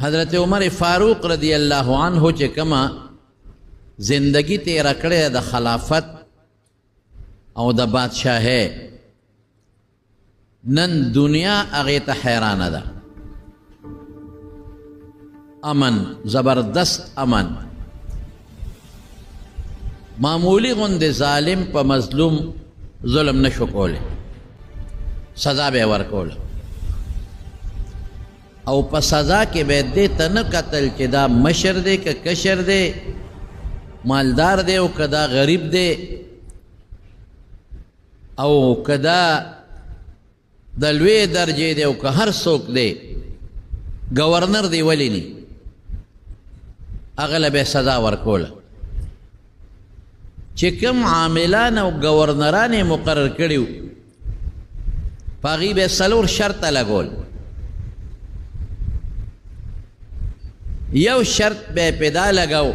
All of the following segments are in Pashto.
حضرت عمر فاروق رضی اللہ عنہ چې کما زندگی تیرا کړې د خلافت او د بادشاہي نن دنیا هغې ته حیرانه ده. امن، زبردست امن، معمولی غوندې ظالم په مظلوم ظلم نشو کولی، سزا به یې ورکوله او په سزا کې به دې ته نه کتل چې دا مشر دی که کشر دی، مالدار دی او که دا غریب دی او که دا د لوی درجې دی او که هر څوک دی، گورنر دی ولی نی، هغه له به سزا ورکوله. چې کوم عاملان او گورنران یې مقرر کړي وو په هغې به یې 4 شرطه لګول. یو شرط به یې پیدا لګاو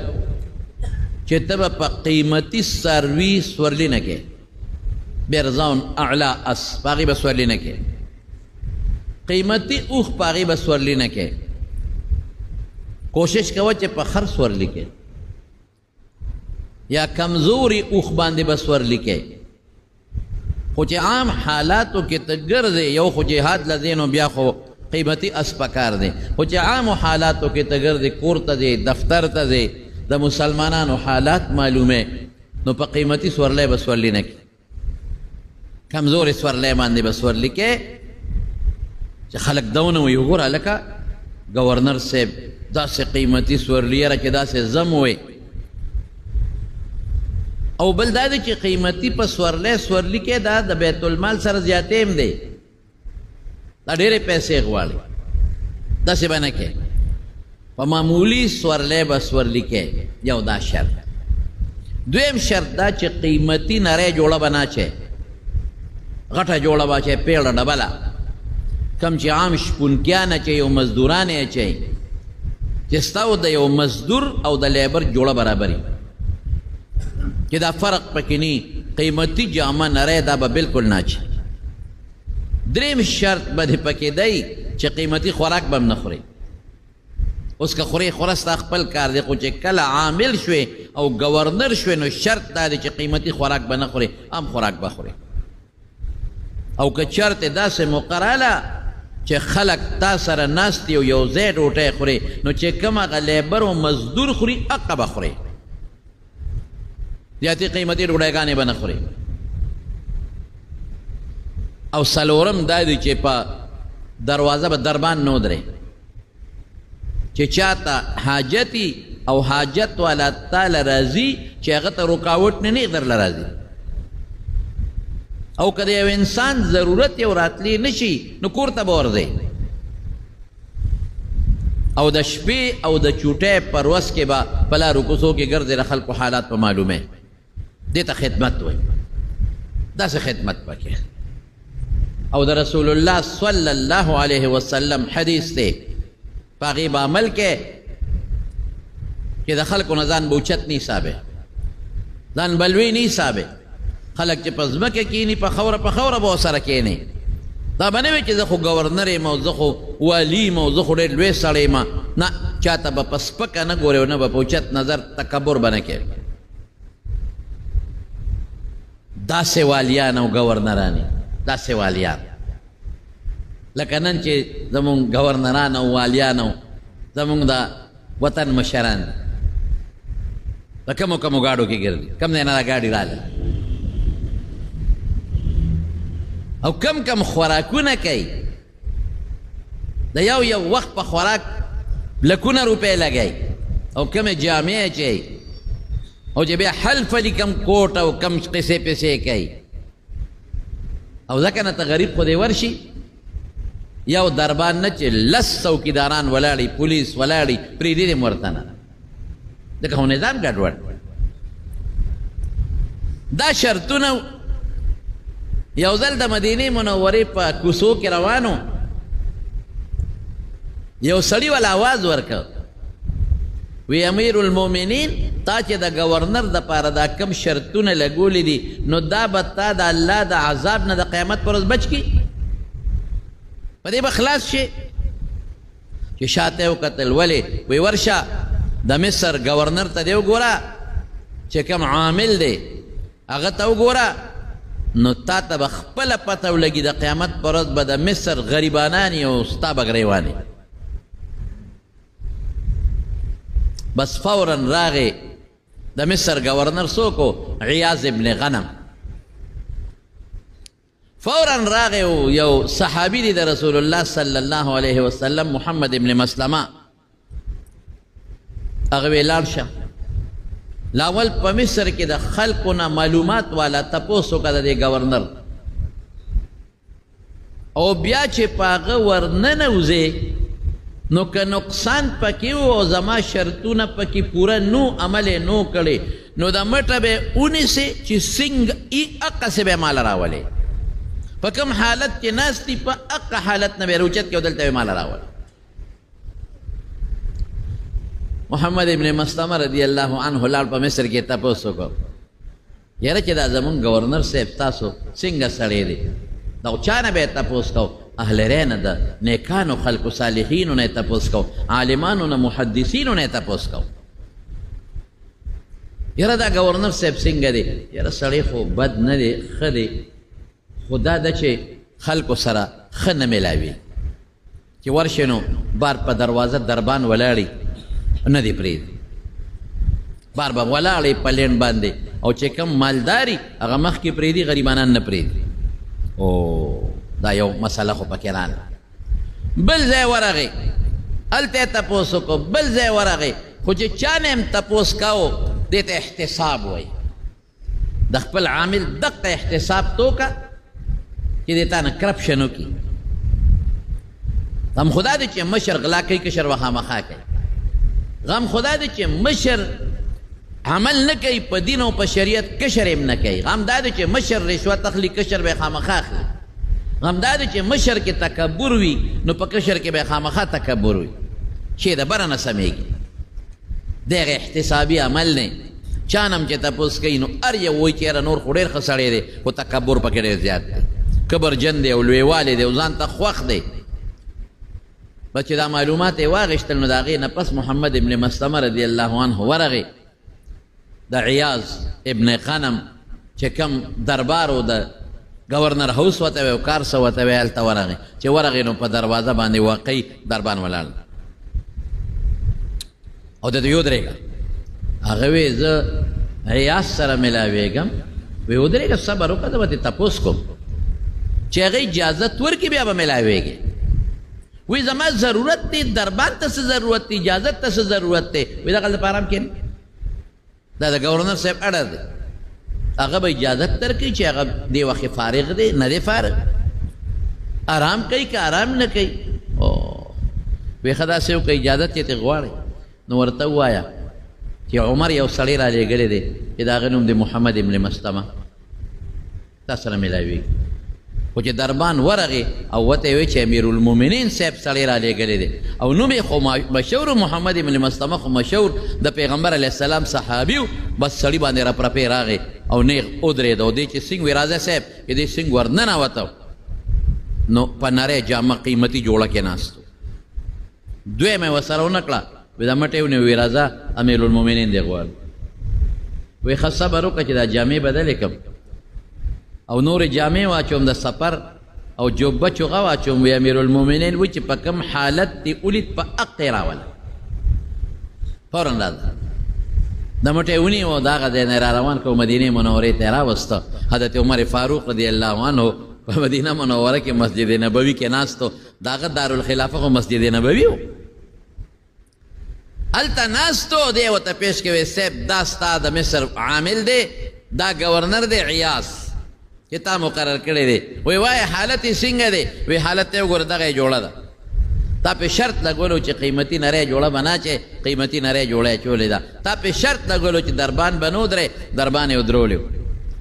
چې ته به په قیمتي څاروي سورلي نه کې، برزاون اعلا اس په هغې به سورلي نه کې، قیمتي اوښ په هغې به سورلي نه کې، کوشش کوه چې په خر سورلي کې یا کمزوري اوښ باندې به سورلي کې. خو چې عام حالاتو کې ته ګرځې، یو خو جهاد له ځې نو بیا خو قیمتي اس پکار دی، خو چې عامو حالاتو کې ته ګرځې، کور ته ځې، دفتر ته ځې، د مسلمانانو حالات معلومې، نو په قیمتي سورلی به سورلي نه کې، کمزوري سورلی باندې به سورلي کې چې خلک دونه وایي وګوره هلکه گورنر صاحب داسې قیمتي سورلي یاره چې داسې زم وی. او بل دا دی چې قیمتي په سورلی کې دا د بیت المال سره زیاتې هم دی، دا ډېرې پیسې غواړي، داسې به نه کې، په معمولي سورلی به سورلي کې. یو دا شرط. دویم شرط دا چې قیمتي نری جوړه به نه اچوې، غټه جوړه به اچوې، پیړه ډبله، کم چې عام شپونکیان اچوي او مزدوران یې اچوي، چې ستا د یو مزدور او د لیبر جوړه برابري، چې دا فرق پکې نه، قیمتي جامه نری دا به بلکل نه اچي. دریم شرط به دې پکې دی چې قیمتي خوراک به هم نه خوري. اوس که خورې خوره ستا خپل کار دی، خو چې کله عامل شوې او گورنر شوې نو شرط دا دی چې قیمتي خوراک به نه خوري، عام خوراک به خوري. او که چرته داسې مقرره چې خلک تا سره ناست دي او یو ځای ډوډۍ خوري، نو چې کوم هغه لیبر او مزدور خوري هغه به خوري، زیاتې قیمتي ډوډۍ به نه خوري. او څلورم دا دی چې په دروازه به دربان نه ودرې، چې چاته حاجتي او حاجت والا تاله راځي چې هغه ته رکاوټ نه درله راځي. او که د یو انسان ضرورت یو راتلی نشي نو کور ته به ورځئ. او د شپې او د چوټۍ پر وس کې به په لارو کوڅو کې ګرځې، د خلکو حالات به معلومې. دې ته خدمت وایي، داسې خدمت پکې. او د رسول الله صلی الله علیه وسلم حدیث دی، په هغې به عمل کې چې د خلکو نه ځان به اوچت نه حسابې، ځان به لوی نه حسابې. خلک چې په ځمکه کښېني په خوره به ورسره کښېني. دا به نه وي چې زه خو ګورنر یم او زه خو والي یم او زه خو ډېر لوی سړی یم، نه، چاته به په سپکه نه ګورې او نه به په اوچت نظر تکبر به نه کوې. داسې والیان او گورنران، داسې والیان لکه نن چې زمونږ گورنران او والیان او زمونږ د وطن مشران په کمو ګاډو کې ګرځي، کم ځای نه دا ګاډي راغله او کم خوراکونه کوي. د یو وخت په خوراک لکونه روپۍ لګوي او کمې جامې اچوي، او چې بیا حلف دي کم کوټ او کم قصې پیسې کوي. او ځکه نه ته غریب خو دې ورشي، یو دربان نه چې 10 څوکیداران ولاړي، پولیس ولاړي، پرېږدي دې ورته نه، ځکه خو نظام ګډوډ. دا شرطونه یو ځل د مدینې منورې په کوڅو کې روانو، یو سړي ول آواز ورکړ، وی امیر المؤمنین تا چې د گورنر د پاره دا کم شرطونه لګولې دي نو دا به تا د الله د عذاب نه د قیامت پر ورځ بچ کي، په دې به خلاص شي. چې شاته وکتل ولې وی ورشه د مصر گورنر ته دی وګوره چې کوم عامل دی هغه ته وګوره نو تا ته به خپله پته ولګي د قیامت په ورځ به د مصر غریبانان یې او ستا به ګریوان بس فورا راغې د مصر گورنر څوک و عیاض ابن غنم فورا راغې و یو صحابي دی د رسول الله صلی الله علیه وسلم محمد ابن مسلمه هغه وی لاړ شه لاول په مصر کې د خلکو نه معلومات والا تپوس وکړه د دې گورنر او بیا چې په هغه ورننوځې نو که نقصان پکې و او زما شرطونه پکې پوره نو عمل یې نو کړی نو د مټه به یې ونیسې چې څنګه هغسې به یې ماله راولې په کوم حالت کې ناست دي په هغه حالت نه به یې روچت کړي او دلته به یې ماله راولې محمد ابن مسلمه رضی الله عنه لاړ په مصر کې تپوس وکړو یاره چې دا زمونږ گورنر صاحب تاسو څنګه سړی دی دا چا نه به یې تپوس کو اهل رینه د نیکانو خلکو صالحینو نه یې تپوس کو عالمانو نه محدثینو نه یې تپوس کو یاره دا گورنر صاحب څنګه دی یاره سړی خو بد نه دی ښه دی خو دا ده چې خلکو سره ښه نه میلاوي چې ورشې نو بار په دروازه دربان ولاړي نه دی پرېږدي بار به ولاړې په لینډ باندې او چې کوم مالداري هغه مخکې پرېږدي غریبانان نه پرېږدي او دا یو مسله خو پکې راغله بل ځای ورغې هلته یې تپوس وکړو بل ځای ورغې خو چې چا نه هم تپوس کوو دې ته احتساب وایي د خپل عامل دقه احتساب تو وکړه چې دې تا نه کرپشن وکړي غم خدا دی چې مشر غلا کوي کشر به خامخا کوي غم خدا دی چې مشر عمل نه کوي په دین او په شریعت کشر هم نه کوي غم دا دی چې مشر رشوت اخلي کشر به خامخا اخلي غم دا دی چې مشر کې تکبر وي نو په کشر کې به خامخا تکبر وي چې د بره نه سمیږي دغه احتسابي عمل نه چا نه هم چې تپوس کوي نو هر یو وایي چې یاره نور خو ډېر ښه سړی دی خو تکبر پکې ډېر زیات دی کبرجن دی او لویوالی دی او ځان ته خوښ دی بس چې دا معلومات یې واغېشتل نو د هغې نه پس محمد ابن مسلمه رضی الله عنه ورغې د عیاض ابن غنم چې کوم دربار و د گورنر هاوس ورته وی او کارسه ورته وی هلته ورغې چې ورغې نو په دروازه باندې واقعي دربان ولاړ او د دوی ودرېږه هغه وی زه عیاض سره ملاوېږم وی ودرېږه صبر وکړه زه به ترې تپوس کوم چې هغه اجازت ورکړي بیا به ملاوېږي وی زما ضرورت دی دربان ته څه ضرورت دی اجازت ته څه ضرورت دی وی دغلته په آرام کښېنه دا د گورنر صاحب اړه دی هغه به اجازت درکوي چې هغه دې وخت فارغ دی نه دی فارغ آرام کوي که آرام نه کوي وی ښه داسې وکړه اجازت یې ترې غواړئ نو ورته ووایه چې عمر یو سړی را لېږلی دی چې د هغه نوم دی محمد ابن مسلمه تا سره میلاویږي خو چې دربان ورغې او ورته یې وی چې امیرالمؤمنین صاحب سړی را لېږلی دی او نوم یې خو مشهور محمد ابن مسلمه خو مشهور د پیغمبر علیه السلام صحابي و بس سړي باندې رپرپې راغې او نیغ ودرېد او دی چې سنګ وی راځه صاحب چې دی سنګ ورننوته نو په نری جامه قیمتي جوړه کې ناست و دویمه یې ورسره ونه کړه وی دا مټې ونیو وی راځه امیرالمؤمنین دی غواړي وی ښه صبر وکړه چې دا جامې بدلې کړم او نور جامې واچوم د سفر او جوبه چوغه واچوم وی امیرالمؤمنین وی چې په کوم حالت دې ولید په حق یې راوله فورا راځه د مټې ونیو د هغه ځای نه را روان کړو مدینې منورې ته یې راوسته حضرت عمر فاروق رضی الله عنه په مدینه منوره کې مسجد نبوي کې ناست و د هغه دارالخلافه خو مسجد نبوي و هلته ناست و دی ورته پیش کوي صاحب دا ستا د مصر عامل دی دا گورنر دی عیاض چې تا مقرر کړی دی وی وایه حالت یې څنګه دی وی حالت ته وګوره دغه یې جوړه ده تا پې شرط لګولو چې قیمتي نری جوړه به نه اچې قیمتي نری جوړه یې اچولې ده تا پې شرط لګولو چې دربان به نه ودرې دربان یې ودرولې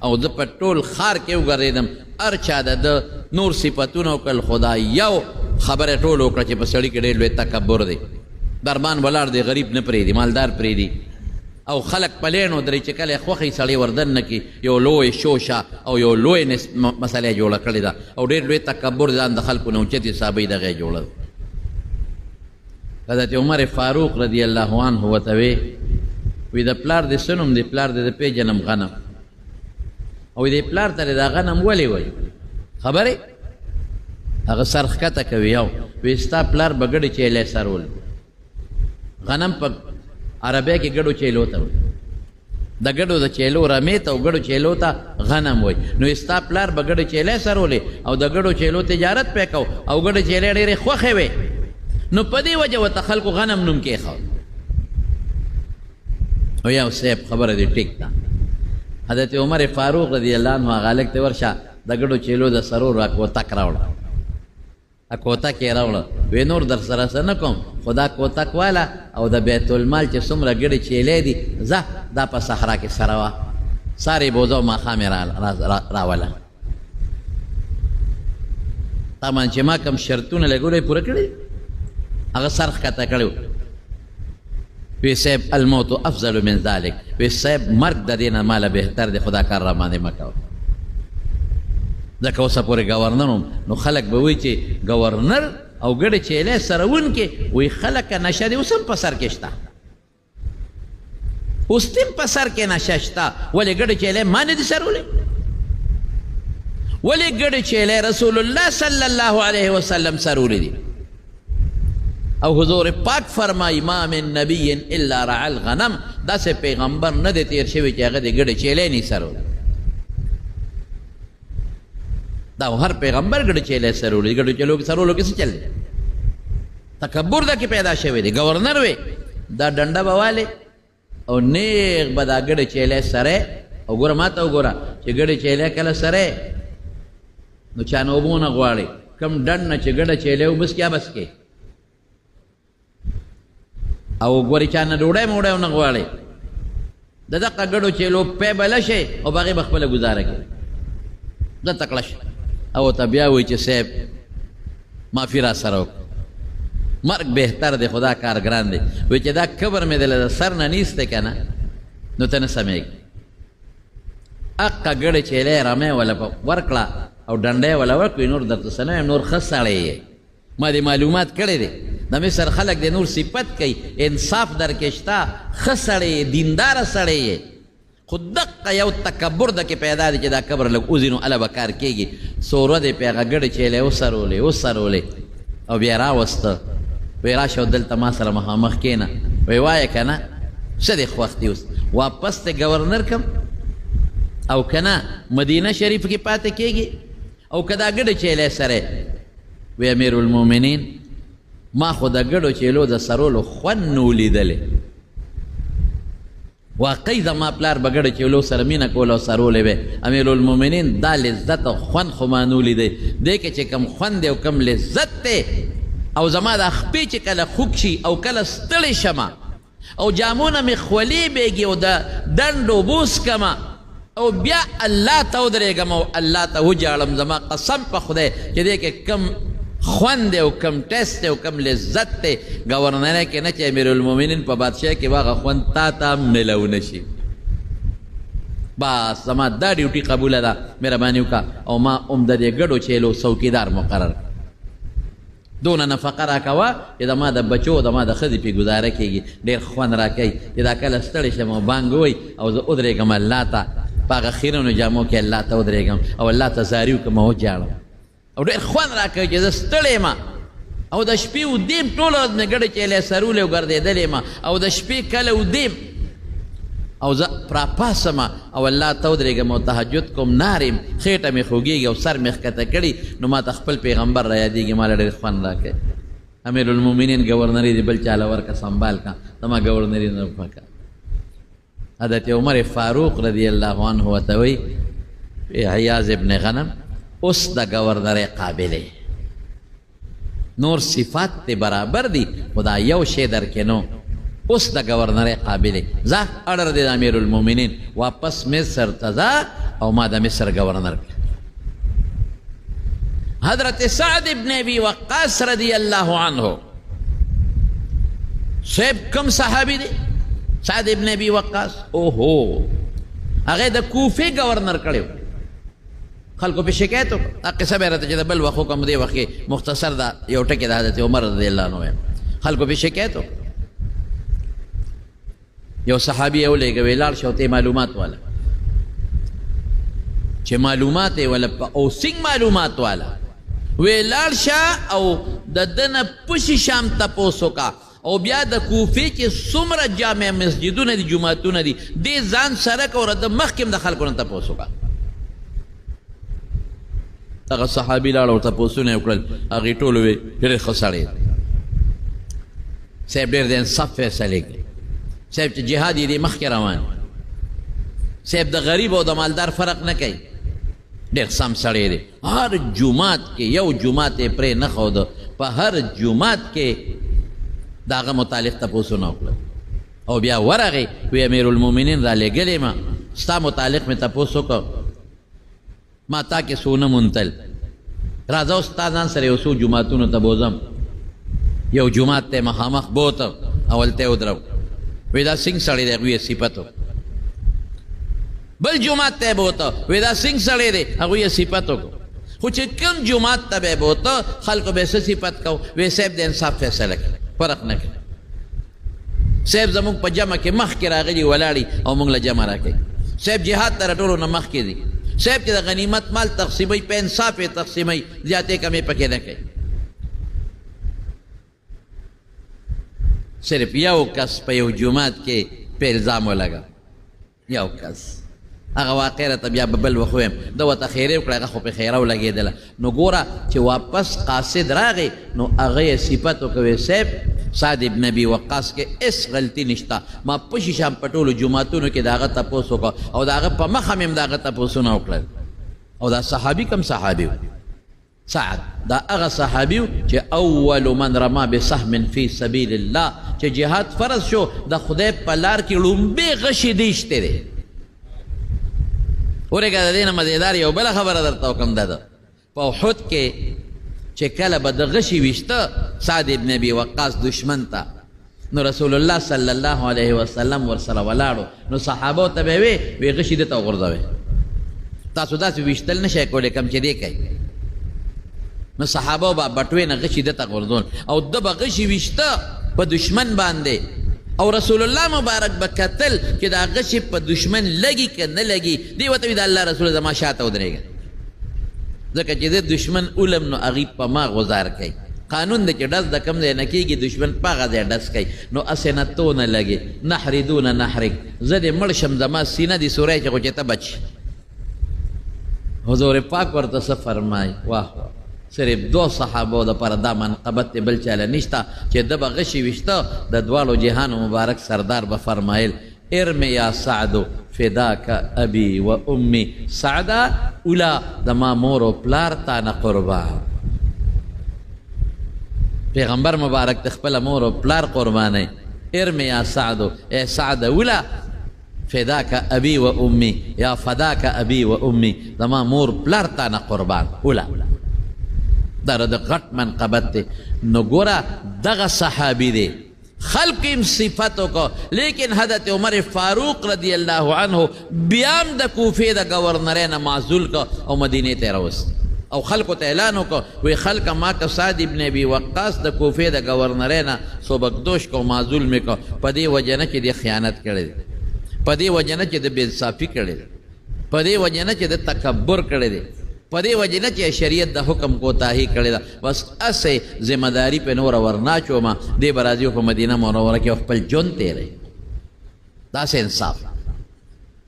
او زه په ټول ښار کې وګرځېدم هر چا د نور صفتونه وکړل خدا یو خبره ټول وکړه چې په سړي کې ډېر لوی تکبر دی دربان ولاړ دی غریب نه پرېږدي مالدار پرېږدي او خلق پلین ودرې چې کله خوښې سړی وردن نه کړي یو لوی شوشه او یو لوی مسله یې جوړه کړې ده او ډېر لوی تکبر ځان د خلکو نه اوچت حسابۍ دغه یې جوړه ده حضرت عمر فاروق رضی اللہ عنہ ورته وی د پلار د سنم د پلار د پیژنم غنم او د پلار ته دا غنم ولې وای خبرې هغه سر ښکته کوي او وی ستا پلار به ګډې چیلی سرول غنم په عربی کې ګډو چیلو ته وایي د ګډو د چیلو رمې ته او ګډو چیلو ته غنم وایي نو ستا پلار به ګډې چیلی سرولې او د ګډو چیلو تجارت پې کو او ګډې چیلې ډېرې خوښې وې نو په دې وجه ورته خلکو غنم نوم کېښود او یو صاحب خبره دې ټیک ده حضرت عمر فاروق رضی الله عنه هغه هلک ته ورشه د ګډو چیلو د سرور کوتک راوړه کوتک یې راوړه وی نور در سره څه نه کوم خو دا کوتک والا او د بیت المال چې څومره ګډې چیلې دي ځه دا په صحرا کې سره وه سارې بوزه او ماښام یې راوله تا باندې چې ما کوم شرطونه لګولو یې پوره کړي هغه سر ښکته کړی و وی صاحب الموت افضل من ذلک وی صاحب مرګ د دې نه ماله بهتر دی خو دا کار را باندې مه کوه ځکه اوسه پورې ګورنر وم نو خلک به وایي چې ګورنر او ګډې چیلی سروونکې وایي خلکه نشه دی اوس هم په سر کې شته اوس هم په سر کې نشه شته ولې ګډې چیلی ما نه دي سرولی ولې ګډې چیلی رسول الله صلی الله علیه وسلم سرولی دي او حضور پاک فرمائی ما من نبی الا رعا الغنم داسې پیغمبر نه دی تیر شوی چې هغه د ګډې چیلی نه سرولی دا هر پیغمبر ګډې چیلی سرولی ګډې چیلو کې سرولو کې څه چل دی تکبر دا کې پیدا شوی دی ګورنر وی دا ډنډه به والې او نیغ به دا ګډې چیلی سری او ګوره ما ته وګوره چې ګډې چیلی کله سری نو چا نه اوبه ونه غواړي کم ډنډ نه چې ګډه چیلی وبس کیا بس کې او ګورې چا نه ډوډۍ موډۍ ونه غواړي د دغه ګډو چیلو پی به لشي او په هغې به خپله ګزاره کوي زه تکړه شه او ته بیا وایي چې صاحب معافي را سره وکړه مرګ بهتر دی خو دا کار ګران دی وایي چې دا کبر مې د سر نه نیستی که نه نو ته نه سمیږي اقه ګډې چیلی رمې وله ورکړه او ډنډی وله ورکړي نور درته څه نه وایم نور ښه سړی یې ما دې معلومات کړی دی د مصر خلک د نور صفت کوي انصاف در کې شته ښه سړی یې دینداره سړی یې خو دقه یو تکبر د کې پیدا دی چې دا کبر لږ اوځي نو هله به کار کېږي څو ورځې پې هغه ګډې چیلی وسرولې او بیا راوسته وی راشه دلته ما سره مخامخ کېنه وی وایه که نه څه دی خوښ دی اوس واپس ته ګورنر کم او که نه مدینه شریف کې پاتې کېږي او که دا ګډې چیلی سره وی امیر المؤمنین ما خو د ګډو چیلو د سرولو خوند نو لیدلی واقعي زما پلار به ګډه چیلو سره مینه کوله او سرولې به امیر المؤمنین دا لذت او خوند خو ما نو لیدی دې کې چې کم خوند دی او کم لذت دی او زما دا خپې چې کله خوږ شي او کله ستړی شمه او جامونه مې خولې بیږي او د ډنډ اوبوس کمه او بیا الله ته ودرېږم او الله ته وجاړم زما قسم په خدای چې دې کې کم خوند دی او کم ټیسټ دی او کم لذت دی ګورنری کې نه چې امیر المؤمنین په بادشاه کې واغه خوند تا ته میلو نه شي بس زما دا ډیوټي قبوله ده مهرباني وکړه او ما هم د دې ګډو چیلو څوکیدار مقرر دونه نفقه راکوه چې د ما د بچو د ما د ښځې پې ګزاره کېږي ډېر خوند راکوي چې دا کله ستړی شم او بانګ ووایي او زه ودرېږم الله ته په هغه خیرنو جامو کې الله ته ودرېږم او الله ته زاري وکړم او وجاړم او ډېر خوند راکوي چې زه ستړی یم او د شپې ودیم ټوله ورځ مې ګډې چیلی سرولې او ګرځېدلی یم او د شپې کله ودیم او زه راپاسم او الله ته ودرېږم او تهجد کوم نار یم خېټه مې خوږېږي او سر مې ښکته کړي نو ما ته خپل پیغمبر را یادېږي ما له ډېر خوند راکوي امیر المؤمنین ګورنري دې بل چاله ورکه سنبال کا زما ګورنري نه پکه حضرت عمر فاروق رضی الله عنه ورته وایي عیاض ابن غنم اوس د ګورنرۍ قابلې نور صفات ته برابر دي خو دا یو شی در کې نو اوس د ګورنرۍ قابلې ځه اړر دی د امیر المؤمنین واپس مصر ته ځه او ما د مصر ګورنر کړه حضرت سعد ابن ابي وقاص رضی الله عنه صاحب کم صحابي دی سعد ابن ابي وقاص اوهو هغه د کوفې ګورنر کړی خلکو په شکایت وکړه قصه به راته چې د بل وخت حکم دی وخت مختصر دا یو ټکی د حضرت عمر رضی الله عنه خلکو پې شکایت وکړ یو صحابي یې ولېږه ویې لاړ شه او ته معلومات واله چې معلومات یې وله او سنګ معلومات واله ویې لاړ شه او د ده نه پشي شام تپوس وکړه او بیا د کوفې چې څومره جامع مسجدونه دي جوماتونه دي دې ځان سره کړه او د مخکې هم د خلکو نه تپوس وکړه هغه صحابي لاړ او تپوسونه یې وکړل هغې ټول وې ډېر ښه سړی صاحب ډېر د انصاف فیصلې کوي صاحب چې جهاد یې دې مخکې روان صاحب د غریب او د مالدار فرق نه کوي ډېر سم سړی دی هر جومات کې یو جومات یې پرې نه ښوده په هر جومات کې د هغه متعلق تپوسونه وکړل او بیا ورغې وی امیر المؤمنین را لېږلې ما ستا متعلق مې تپوس وکړ ما تا کې څونه منتل راځه اوس ستا ځان سره یو څو جوماتونو ته بوځم یو جومات ته مخامخ بوته اول ته ودرو وی دا سنګ سړی دی هغوی یې صفت وکړ بل جومات ته یې بوته وی دا سنګ سړی دی هغوی یې صفت وکړو خو چې کوم جومات ته به یې بوته خلکو به یې څه صفت کو وی صاحب د انصاف فیصله کوي فرق نه کوي صاحب زموږ په جمع کې مخکې راغلي ولاړي او موږ له جمع راکوي صاحب جهاد ته ټولو نه مخکې دي صاحب چې د غنیمت مال تقسیموي په انصاف یې تقسیموي زیاتې کمې پکې نه کوي صرف یو کس په یو جومات کې په الزام ولګا یو کس هغه واقع راته بیا به بل وخت ویم ده ورته خیرې وکړه هغه خو په خیره ولګېدله نو ګوره چې واپس قاصد راغی نو هغه یې صفت وکوي صاحب سعد ابن ابي وقاص کې هېڅ غلطي نشته ما پشي شام په ټولو جوماتونو کې د هغه تپوس وکړه او د هغه په مخه مې هم د هغه تپوسونه وکړل او دا صحابي کم صحابي و سعد دا هغه صحابي و چې اول من رما بسهم فی سبیل الله چې جهاد فرض شو د خدای په لار کې لومبې غشي دیشتې دی ورېږه د دې نه مزېدار یو بله خبره درته وکړم دا ده په احد کې چې کله به د غشي ویشته سعد ابن ابي وقاص دشمن ته نو رسول الله صلی الله علیه وسلم ورسره ولاړو نو صحابو ته به وی غشي دې ته وغورځوئ تاسو داسې ویشتل نه شئ کولی کم چې دې کوي نو صحابو به بټوې نه غشي دې ته غورځول او ده به غشي ویشته په دشمن باندې او رسول الله مبارک به کتل چې دا غشي په دشمن لګي که نه لګي دی ورته وي د الله رسول زما شاته ودرېږه ځکه چې د دشمن علم نو هغې په ما غزار کوي قانون دی چې ډز د کم ځای نه کېږي دشمن په هغه ځای ډز کوي نو هسې نه تو نه لګې نحردونه نحرک زه دې مړ شم زما سینه دې سوری چې خو چې ته بچ حضور پاک ورته څه فرمایي واه صرف دو صحابو د پر دا منقبت بل چاله نشته چې ده به غشي ویشته د دواړو جهانو مبارک سردار به فرمایل ارم یا سعدو فداک ابي و امي سعدا اولا د ما مور او پلار تا نه قربان پیغمبر مبارک د خپله مور او پلار قربانوي ارم یا سعدو ای سعد اولا فداک ابي و امي یا فداک ابي و امي د ما مور پلار تا نه قربان اولا دا د غټ منقبت دی نو ګوره دغه صحابي دی خلق یم صفت وکړو لیکن حضرت عمر فاروق رضی الله عنه بیا هم د کوفې د ګورنرۍ نه معزول که او مدینې ته یې راوست او خلکو ته اعلان وکړو وی خلکه ما که سعد ابن ابي وقاص د کوفې د ګورنرۍ نه سوبکدوش که او معزول مې که په دې وجه نه چې د خیانت کړی دی په دې وجه نه چې د بېانصافي کړی دی په دې وجه نه چې د تکبر کړی دی په دې وجې نه چې شریعت د حکم کوتاهي کړې ده بس هسې ذمهداري پې نوره ورناچومه دې به راځي په مدینه منوره کې خپل ژوند تېروي داسې انصاف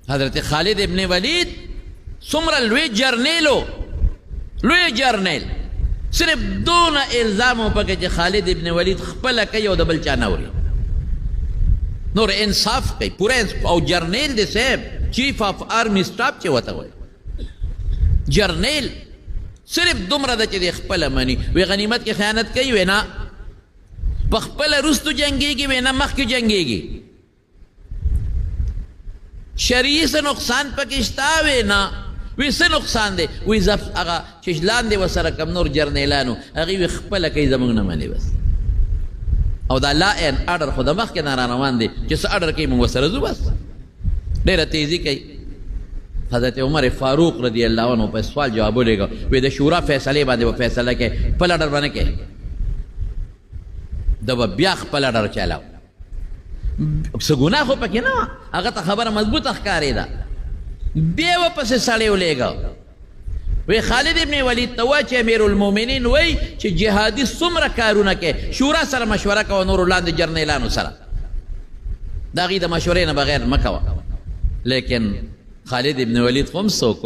حضرت خالد ابن ولید څومره لوی جرنیل لوی جرنیل صرف دونه الزام و پکې چې خالد ابن ولید خپله کوي او د بل چا نه اوري نور انصاف کوي پوره او جرنیل دی صاحب چیف آف آرمی سټاف چې ورته وایي جرنیل صرف دومره ده چې د خپله مني وی غنیمت کې خیانت کوي وی نه په خپله وروستو جنګېږي وی نه مخکې جنګېږي شرعي څه نقصان پکې شته وی نه وی څه نقصان دی وی هغه چې لاندې ورسره کم نور جرنیلانو هغې وی خپله کوي زموږ نه مني بس او دا لا این اډر خو د مخکې نه را روان دی چې څه اډر کوي موږ ورسره ځو بس ډېره تیزي کوي حضرت عمر فاروق رضی الله عنه په سوال جواب ولېږه وی د شورا فیصلې باندې به فیصله کوي خپل اډر به نه کوي د به بیا خپله ډر چلاو څه ګناه خو پکې نه وه هغه ته خبره مضبوطه ښکارېده بیا ورپسې سړی ولېږه وی خالد ابن ولید ته وایه چې امیر المؤمنین وی چې جهادي څومره کارونه کوي شورا سره مشوره کوه نورو لاندې جرنیلانو سره د هغې د مشورې نه بغیر مه کوه لیکن خالد ابن ولید خو هم څوک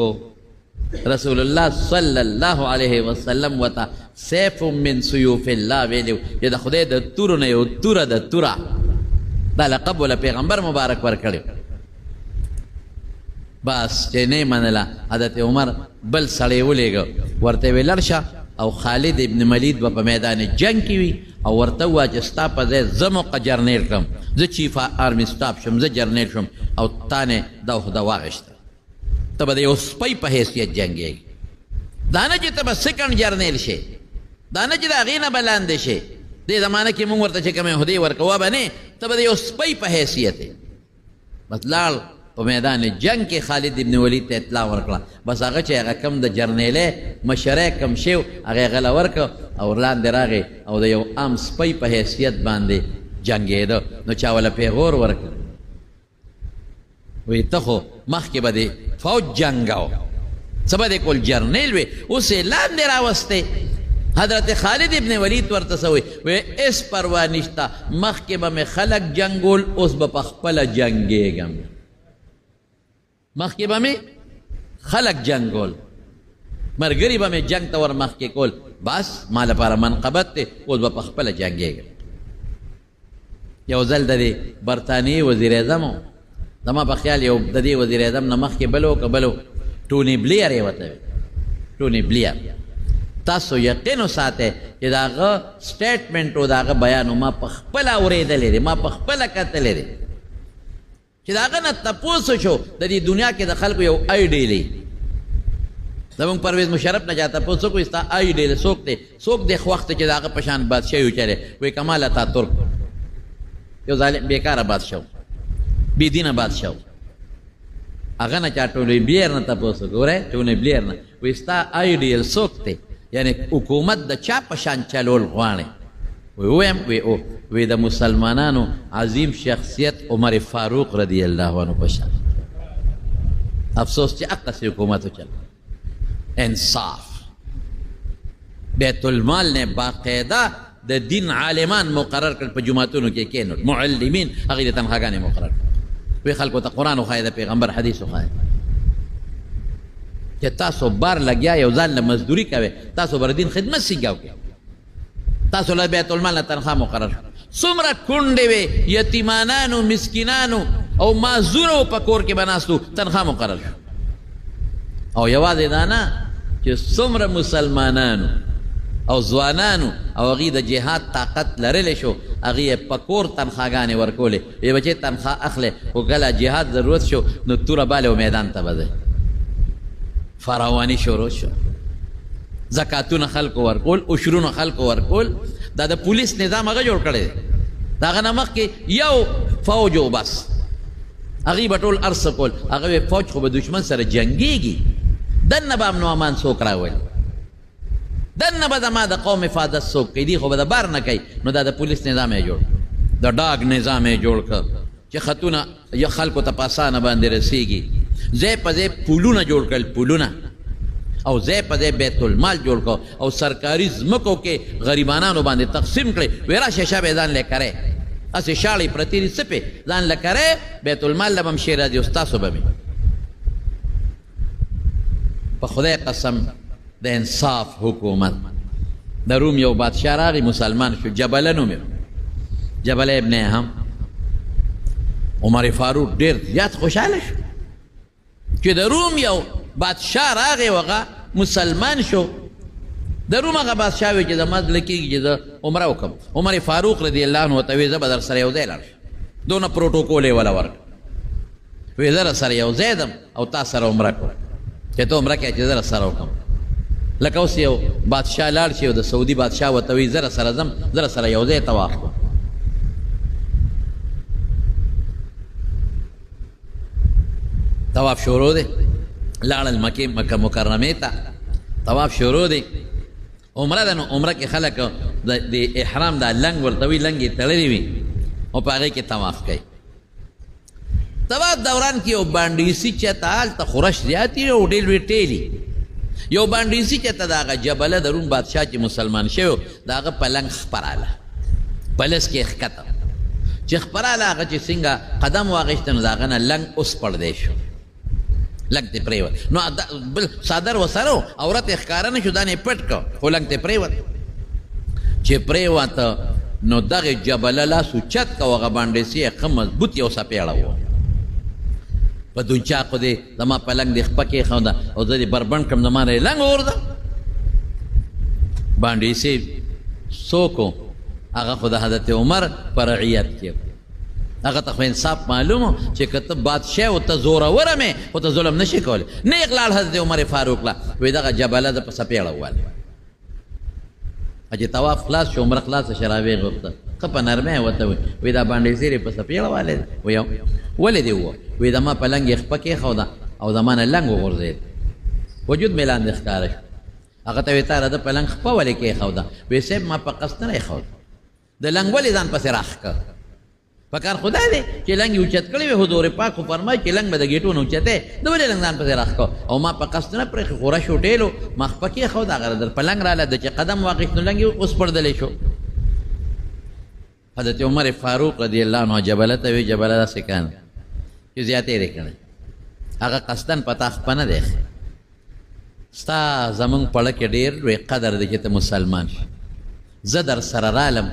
رسول الله صلی الله علیه وسلم وته سیف من سیوف الله ویلي چې د خدای د تورو نه یو توره د توره دا لقب ولا پیغمبر مبارک ورکړی بس چې نه منله حضرت عمر بل سړی ولېږه ورته ویې لړ شه او خالد ابن ولید به په میدان جنگ کې وي او ورته ووایه چې ستا په ځای زه موقع جرنیل کړم زه چیف آرمی سټاف شم زه جرنیل شم او تا نه دا عهده واخېسته ته به د یو سپی په حیثیت جنګېږي دا نه چې ته به سیکنډ جرنیل شې دا نه چې د هغې نه به لاندې شې دې زمانه کې مونږ ورته چې کومې عهدې ورکوه به نه ته به د یو سپی په حیثیت یې بس لاړ په میدان جنگ کې خالد ابن ولید ته اطلاع ورکړه بس هغه چې هغه کم د جرنیلۍ مشری کم شو هغه یې غله ورکړه او لاندې راغی او د یو عام سپی په حیثیت باندې جنګېده نو چا وله پیغور ورکړه وی ته خو مخکې به د فوج جنګاو څه به دې کول جرنیل وې اوس یې لاندې راوستی حضرت خالد ابن ولید ورته څه وی اس پروا نشته مخکې به مې خلک جنګول اوس به په خپله جنګېږم مخکې به مې خلک جنګول ملګري به مې جنګ ته ور مخکې کول بس ما لپاره منقبت دی اوس به په خپله جنګېږم یو ځل د دې برطانیې وزیر اعظم و زما په خیال یو د دې وزیر اعظم نه مخکې بل و که بل و ټوني بلیر یې ورته وي ټوني بلیر تاسو یقین وساتئ چې د هغه سټیټمنټ و د هغه بیان ما په خپله اورېدلی دی ما په خپله کتلی دی چې د هغه نه تپوس شو د دې دنیا کې د خلکو یو آیډیل زمونږ پرویز مشرف نه چا تپوس وکړو ستا آیډیل څوک دی څوک دی خو وخت چې د هغه په شان بادشاه یو چلی وایي کمال اتاتورک یو ظالم بیکاره بادشاه بېدینه بادشاه هغه نه چا ټوني بلیر نه تپوس وکړو ګوره ټوني بلیر نه وایي ستا آیډیل څوک دی یعنی حکومت د چا په شان چلول غواړي ویم وی د مسلمانانو عظیم شخصیت عمر فاروق رضی الله عنه په شان افسوس چې اقصی حکومت وچل انصاف بیت المال نے باقاعده د دین عالمان مقرر کړ په جماعتونو کې کینول معلمین هغې د تنخواګانې مقرر کړ وی خلکو ته قرآن وښایه د پیغمبر حدیث وښایه چې تاسو بار لګیا یو ځان له مزدوري کوئ تاسو به د دین خدمت سیګاو کوئ تاسو له بیت المال نه تنخوا مقرر څومره کونډې وې یتیمانانو مسکینانو او معذورو په کور کې به ناستو تنخوا مقرر شو او یوازې دا نه چې څومره مسلمانانو او ځوانانو او هغې د جهاد طاقت لرلی شو هغې یې په کور تنخواګانې ورکولې وی بچې تنخوا اخلې خو کله جهاد ضرورت شو نو توره بالې و میدان ته به ځئ فراواني شروع شو زکاتونه خلکو ورکول عشرونه خلکو ورکول دا د پولیس نظام هغه جوړ کړی دی د هغه نه مخکې یو فوج و بس هغې به ټول ارڅه کول هغه وی فوج خو به دشمن سره جنګېږي دننه به امن و امان څوک راولي دننه به زما د قوم حفاظت څوک کوي دي خو به د بار نه کوي نو دا د پولیس نظام یې جوړ د ډاګ نظام یې جوړ کړ چې خطونه یا خلکو ته په اسانه باندې رسېږي ځای په ځای پولونه جوړ کړل پولونه او ځای په ځای بیت المال جوړ کړو او سرکاري ځمکو کې غریبانانو باندې تقسیم کړئ وی راشه شبې ځان له کرئ هسې شاړې پرتې دي څه پې ځان له کرئ بیت المال له به هم شی راځي او ستاسو به مې په خدای قسم د انصاف حکومت د روم یو بادشاه راغی مسلمان شو جبله نوم جبله ابن هم عمر فاروق ډېر زیات خوشحاله شو چې د روم یو بادشاه راغی هغه مسلمان شو د روم هغه بادشاه وی چې زما زړه کېږي چې زه عمره وکړم عمر فاروق رضی الله عنه ورته وی زه به در سره یو ځای لاړ شم دونه پروټوکول یې وله ورکړ وی زه در سره یو ځای ځم او تا سره عمره کړم چې ته عمره کوې چې زه در سره وکړم لکه اوس یو بادشاه لاړ شي او د سعودي بادشاه ورته وی زه در سره ځم زه در سره یو ځای طواف کړم طواف شروع دی لاړل مکې مکرمې ته طواف شروع دی عمره ده نو عمره کې خلک د احرام دا لنګ ورته وي لنګ یې تړلی وي او په هغې کې طواف کوي طواف دوران کې یو بانډیسي چېرته هلته خورش زیات وي او ډېر لوی ټیلي یو بانډیسي چېرته د هغه جبله د روم بادشاه چې مسلمان شوی د هغه پلنګ خپراله پلس کې ښکته چې خپراله هغه چې څنګه قدم واخیسته نو د هغه نه لنګ اوس پړدی شو لنګ ته پرېوت نو بل څادر ورسره و عورت یې ښکاره نه شو دا نه یې پټ کړ خو لنګ ته پرېوت چې پرېوته نو دغې جبله لاس اوچت که هغه بانډیسي یې ښه مضبوط یو څپېړه و په دونچاقو دی زما پلنګ دی خپه کېښوده او زه دې بربنډ کړم زما نه یې لنګ وغورځه بانډیسي څوک و هغه خو د حضرت عمر په رعیت کې هغه ته خو انصاف معلوم و چې که ته بادشاه و ته زوروره مې خو ته ظلم نشي کولی نیغ لاړ حضرت عمر فاروق له وایي دغه جبله ده په څپېړه ووالې چې طواف خلاص شو عمره خلاصه شو راویې غوښته ښه په نرمۍ یې ورته وایي وایي دا بانډیسي یې په څپېړه والې ده وایي ولې دې ووه وایي زما په لنګ یې خپه کېښوده او زما نه لنګ وغورځېد وجود مې لاندې ښکاره شو هغه ته وایي تا راده په لنګ خپه ولې کېښوده وایي صاحب ما په قصد نه ایښود د لنګ ولې ځان پسې راښکه پکار خدا دی چې لنګ یې اوچت کړی وي حضور پاک خو فرمایي چې لنګ به د ګېټو نه اوچتی د ولې لنګ ځان پسې راښکه او ما په قصد نه پرېښې خوره شو ډېلو ما خپه کېښود هغه در په لنګ راله د چې قدم واخیست نو لنګ یې اوس پړدلی شو حضرت عمر فاروق رضی الله عنه جبله ته وی جبله داسې کاندي چې زیاتې یې کړی هغه قصدن په تا خپه نه دی ستا زمونږ پړه کې ډېر لوی قدر دی چې ته مسلمان شي زه در سره رالم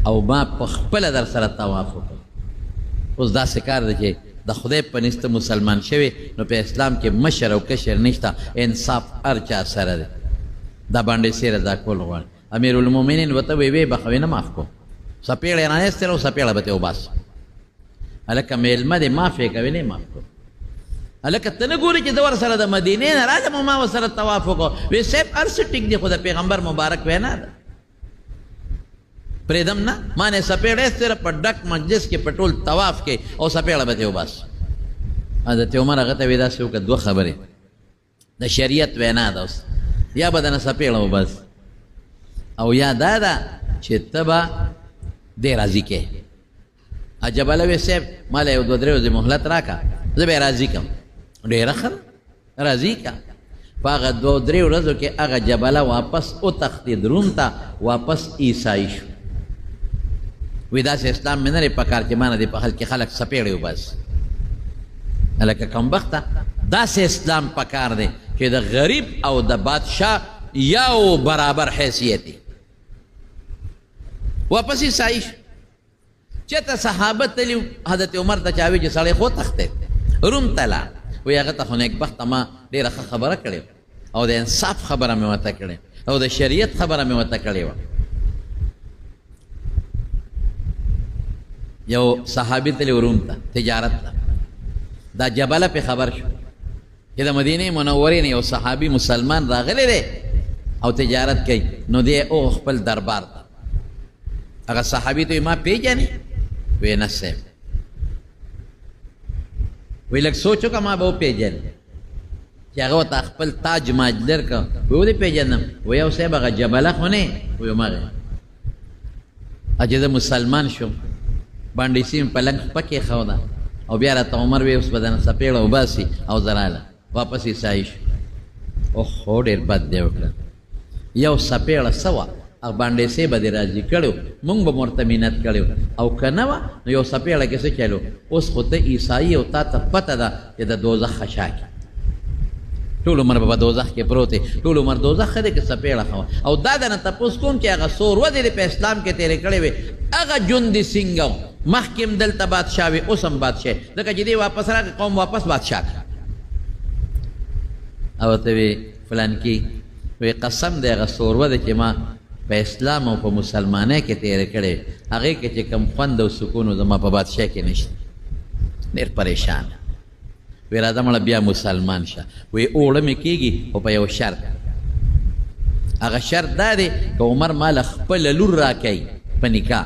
او ما په خپله در سره طواف وکړ اوس داسې کار دی چې د خدای په نسته مسلمان شوی نو په اسلام کې مشر او کشر نشته انصاف هر چا سره دی دا باندې سیره دا کول غواړي امیرالمؤمنین ورته ویې بخوې نه معاف کو څپېړه یې رانیستله او څپېړه به ترې وباسه هلکه میلمه دې معاف یې کوې نه یې معاف کړو هلکه ته نه ګورې چې زه ورسره د مدینې نه رالم او ما ورسره طواف وکړو وی صاحب هر څه ټیک دی خو د پیغمبر مبارک وینا ده پرېږدم نه ما نه څپېړه ایستله په ډک مجلس کې په ټول طواف کې او څپېړه به ترې وباسه حضرت عمر هغه ته وی داسې وکړه دوه خبرې د شریعت وینا ده اوس یا به دنه څپېړه وباسي او یا دا ده چې ته به دې راضي کې جبله وی صاحب ما له یو دوه درې ورځې مهلت راکړه زه به یې راضي کړم ډېره ښه راضي کړه په هغه دوه درې ورځو کې هغه جبله واپس وتښتېد روم ته واپس عیسایي شو وی داسې اسلام مې نه دی پکار چې ما نه دې په حل کې خلک څپېړې وباسي هلکه کمبخته داسې اسلام پکار دی چې د غریب او د بادشاه یو برابر حیثیت دی واپس عیسایي شو چېرته صحابه تلي حضرت عمر ته چا وي چې سړی خو تښتېد روم ته لاړ وایي هغه ته خو نیکبخته ما ډېره ښه خبره کړې او د انصاف خبره مې ورته کړې او د شریعت خبره مې ورته کړې وه یو صحابي تلي روم ته تجارت ته دا جبله پې خبر شو چې د مدینې منورې نه یو صحابي مسلمان راغلی دی او تجارت کوي نو دی او خپل دربار ته هغه صحابي ته ما پیژنې وی نه صاحب وی لږ سوچ وکړه ما به وپېژنې چې هغه ورته خپل تاج ماج لر کړه وی ودې پېژنم وی یو صاحب هغه جبله خو نه وی هماغه چې زه مسلمان شوم بانډیسي مې په لنګ خپه کېښوده او بیا راته عمر وی اوس به دنه څپېړه وباسي او زه راله واپس عیسایي شو اوهو ډېر بد دی وکړه یو څپېړه څه وه هغه بانډیسۍ به دې راضي کړی مونږ به ورته مینت کړی او که نه وه نو یو څپېړه کې څه چلو اوس خو ته عیسایي او تا ته پته ده چې د دوزخ خشا کې ټول عمر به په دوزخ کې پروت دی ټول عمر دوزخ ښه دی که څپېړه ښه وه او دا دنه تپوس کوم چې هغه څو ورځې دې په اسلام کې تېرې کړې وې هغه جندي سینګه و مخکې هم دلته بادشاه وي اوس هم بادشاه ځکه چې دې واپس راغی قوم واپس بادشاه کړه او ورته وی فلانکي وی قسم دی هغه څو ورځې چې ما په اسلام او په مسلمانۍ کې تېرې کړې هغې کې چې کوم خوند او سکون و زما په بادشاه کې نشته ډېر پریشان وی راځه مړه بیا مسلمان شه وی اوړه مې کېږي خو په یو شرط هغه شرط دا دی که عمر ماله خپله لور راکوي په نکاح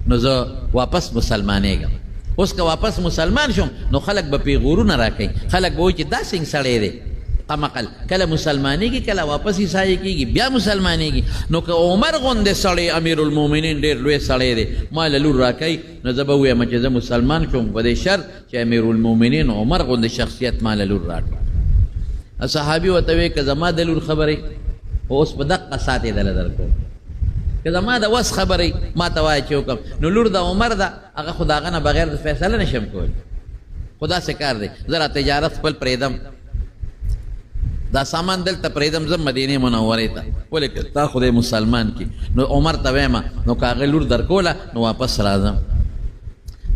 نو زه واپس مسلمانېږم اوس که واپس مسلمان شم نو خلک به پې غورونه راکوي خلک به وایي چې دا څنګه سړی دی قمقل کله مسلمانېږي کله واپس عیسائی کېږي بیا مسلمانېږي نو که عمر غوندې سړی امیر المؤمنین ډېر لوی سړی دی ما له لور راکوي نو زه به ووایم چې زه مسلمان شوم په دې شرط چې امیر المؤمنین عمر غوندې شخصیت ما له لور راکړه صحابي ورته وایي که زما د لور خبرې اوس په دقه ساعت یې دله درکوم که زما د وس خبرې ما ته وایه چې وکړم نو لور د عمر ده هغه خو د هغه نه بغیر د فیصله نشم کولی خو داسې کار دی زه را تجارت خپل پرېږدم دا سامان دلته پرېږدم زه مدینې منورې ته ولې که تا خدای مسلمان کي نو عمر ته وایم نو که هغې لور درکوله نو واپس راځم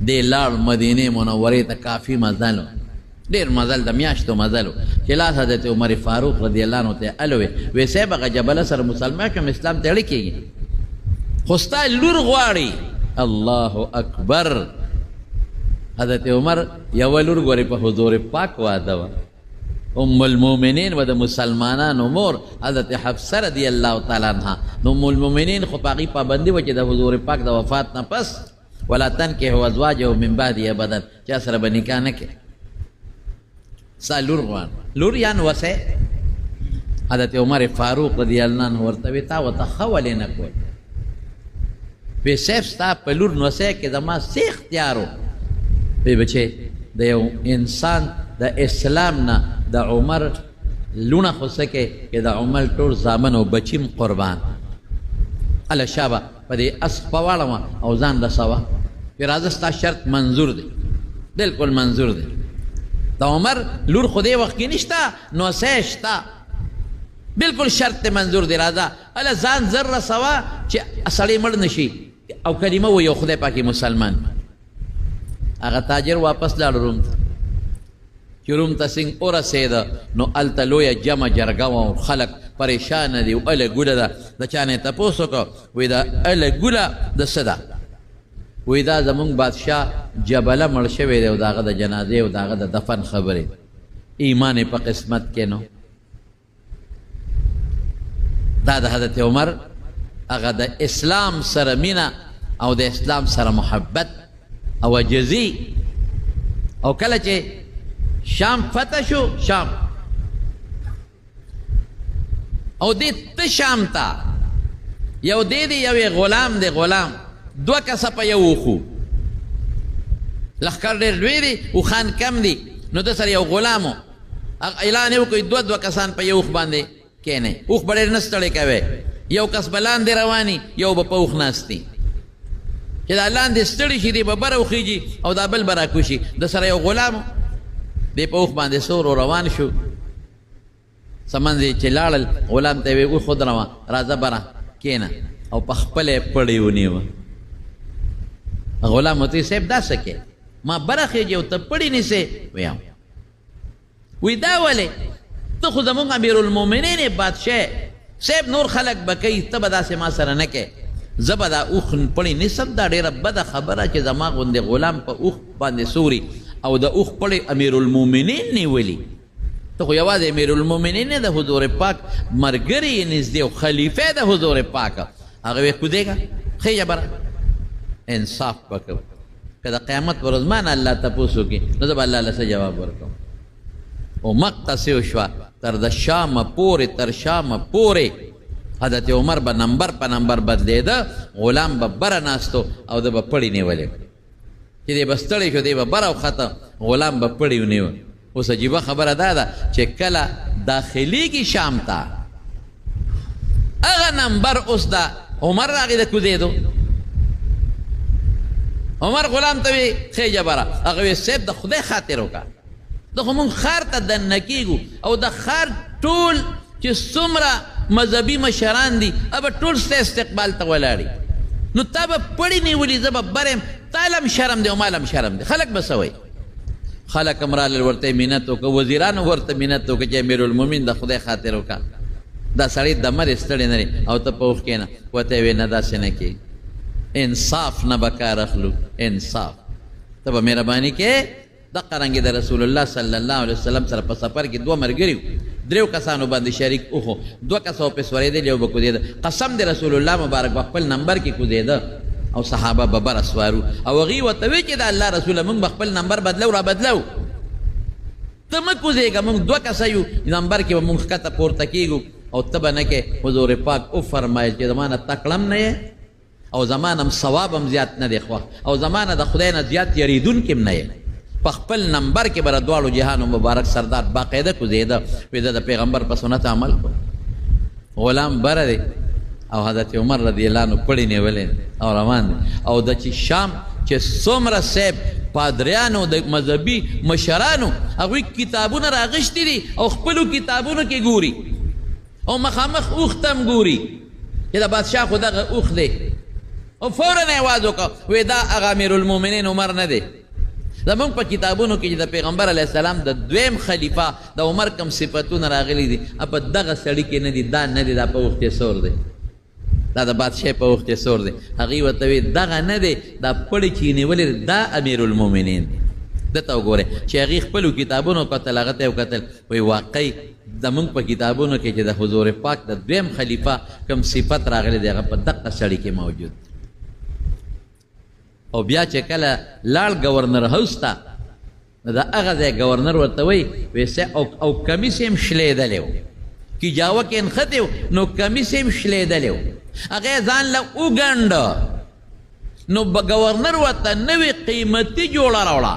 دې لاړ مدینې منورې ته کافي مزل و ډېر مزل د میاشتو مزل و چې لاس حضرت عمر فاروق رضی الله عنه ته الوې وی صاحب هغه جبله سره مسلمان شوم اسلام ته اړه کېږي خو ستا لور غواړي الله اکبر حضرت عمر یوه لور ګورې په حضور پاک واده وه ام المؤمنین و د مسلمانانو مور حضرت حفصه رضی الله تعالی عنها نو ام المؤمنین خو په هغې پابندي وه چې د حضور پاک د وفات نه پس ولا تنکحوا ازواجه من بعده ابدا چا سره به نکاح نه کوې ستا لور غواړه لور یا نوسی حضرت عمر فاروق رضی الله عنه ورته وی تا ورته ښه ولې نه کوې وی صاحب ستا په لور نوسی کې زما څه اختیار و وی بچې د یو انسان د اسلام نه د عمر لونه خو څه کې چې د عمر ټول زامن او بچیم قربان هله شابه په دې اسب په واړوه او ځان رسوه وی راځه ستا شرط منظور دی بلکل منظور دی د عمر لور خو دې وخت کې نشته نوسی شته بلکل شرط منظور دی راځه هله ځان زر رسوه چې سړی مړ نشي او کلمه و یو خدای پاکې مسلمان هغه تاجر واپس لاړ روم ته چې روم ته څنګ ورسېده نو هلته لویه جمع جرګه وه او خلک پریشانه دي اله ګوله ده د چا نه یې تپوس وکړه وایي دا اله ګوله د څه ده وایي دا زمونږ بادشاه جبله مړ شوی دی او د هغه د جنازې او د هغه د دفن خبرې ایمان یې په قسمت کې نو دا د حضرت عمر هغه د اسلام سره مینه او د اسلام سره محبت او عجزي او کله چې شام فتح شو شام او دې ته شام ته یو دی یو غلام دی غلام دوه کسه په یو وخو لښکر ډېر لوی دی اوښان کم دي نو ده سره یو غلام و اعلان یې وکړئ دوه کسان په یو اوښ باندې کښېنئ اوښ به ډېر نه ستړی کوئ یو کس به لاندې رواني یو به په اوښ ناست دي چې دا لاندې ستړي شي دی به بره وخیږي او دا بل به راکوشي د سره یو غلام و دی په اوښ باندې سور روان شو سمندې چې لاړل غلام ته یې ویې اوښ ودروه راځه بره کښېنه او په خپله یې پړې ونیوه غلام ورته صاحب دا څه کې ما بره خېږي او ته پړې نیسې ویم وی دا ولې ته خو زمونږ امیر المؤمنین یې بادشاه صاحب نور خلک به کوي ته به داسې ما سره نه کوې زه به دا اوښ پړې نیسم دا ډېره بده خبره چې زما غوندې غلام په اوښ باندې سوري او د اوښ پړې امیر المؤمنین نیولي ته خو یوازې امیر المؤمنین د حضور پاک ملګری یې نږدې او خلیفه د حضور پاک هغه ویې کودېږه خېږه بره انصاف به کوو که د قیامت پر ورځ ما نه الله تپوس وکړي نو زه به الله له څه جواب ورکوم او مقتصې وشوه تر د شامه پورې تر شامه پورې حضرت عمر به نمبر په نمبر بدلېده غلام به بره ناستو او ده به پړې نیولې چې دی به ستړی شو دی به بره وخته غلام به پړې ونیوه اوس عجیبه خبره دا ده چې کله داخلیږي شام ته هغه نمبر اوس د عمر راغی د کوزېدو عمر غلام ته وی خېجه بره هغه وی صاحب د خدای خاطر وکړه د خو مونږ ښار ته دننه کېږو او د ښار ټول چې څومره مذهبي مشران دي هغه ټول ستا استقبال ته ولاړي نو تا به پړې نیولي زه به بر یم تا لم شرم دی او ما لم شرم دی خلک به څه وایي خلک هم رالل ورته یې منت وکړه وزیرانو ورته منت وکړه چې امیر المؤمنین د خدای خاطر وکړه دا سړی دمه دې ستړی نه دی او ته په اوښ کښېنه ورته یې ویې نه داسې نه کېږي انصاف نه به کار اخلو انصاف ته به مهرباني کې دقه رنګې د رسول الله صلی الله علیه وسلم سره په سفر کې دوه ملګري دریو کسانو باندې شریک اوخو دوه کسه په سورېدل یو به کوزېده قسم د رسول الله مبارک په خپل نمبر کې کوزېده او صحابه به بره سوارو او هغوی ورته وایي چې د الله رسوله موږ به خپل نمبر بدلو را بدلو ته مه کوزېږه موږ 2 کسه یو نمبر کې به موږ ښکته پورته کېږو او ته به نه کې حضور پاک وفرمایل چې زما نه تکړه هم نه یې او زما نه هم ثواب هم زیات نه دی خوښ او زما نه د خدای نه زیات یریدونکي هم نه یې په خپل نمبر کې به د دواړو جهانو مبارک سردار باقاعده کوزېده وایي د پیغمبر په سنت عمل کو غلام بره دی او حضرت عمر رضی الله عنه پړی نیولې او روان دی او د چې شام چې څومره صاحب پادریانو د مذهبي مشرانو هغوی کتابونه راغشتي دي او خپلو کتابونو کې ګوري او مخامخ اوښ ته هم ګوري چې د بادشاه خو دغه اوښ دی او فورا یې اواز وکړه وایي دا هغه امیرالمؤمنین عمر نه دی زمونږ په کتابونو کې چې د پیغمبر علیه السلام د دویم خلیفه د عمر کم صفتونه راغلي دي په دغه سړي کې نه دي دا نه دی دا په اوښ کې سور دی دا د بادشاه په اوښ کې سور دی هغوی ورته وایي دغه نه دی دا پړی چې یې نیولې دا امیرالمؤمنین دی دته وګورئ چې هغې خپلو کتابونو کتل هغه ته یې وکتل وایي واقعي زمونږ په کتابونو کې چې د حضور پاک د دویم خلیفه کوم صفت راغلی دی هغه په دقه سړي کې موجود او بیا چې کله لاړ گورنر هاوس ته نو د هغه ځای گورنر ورته وایي او کمیس یې هم شلیدلی و کی جاوه کې نښتی و نو کمیس یې هم شلیدلی و هغه یې ځان له وګنډه نو گورنر ورته نوې قیمتي جوړه راوړه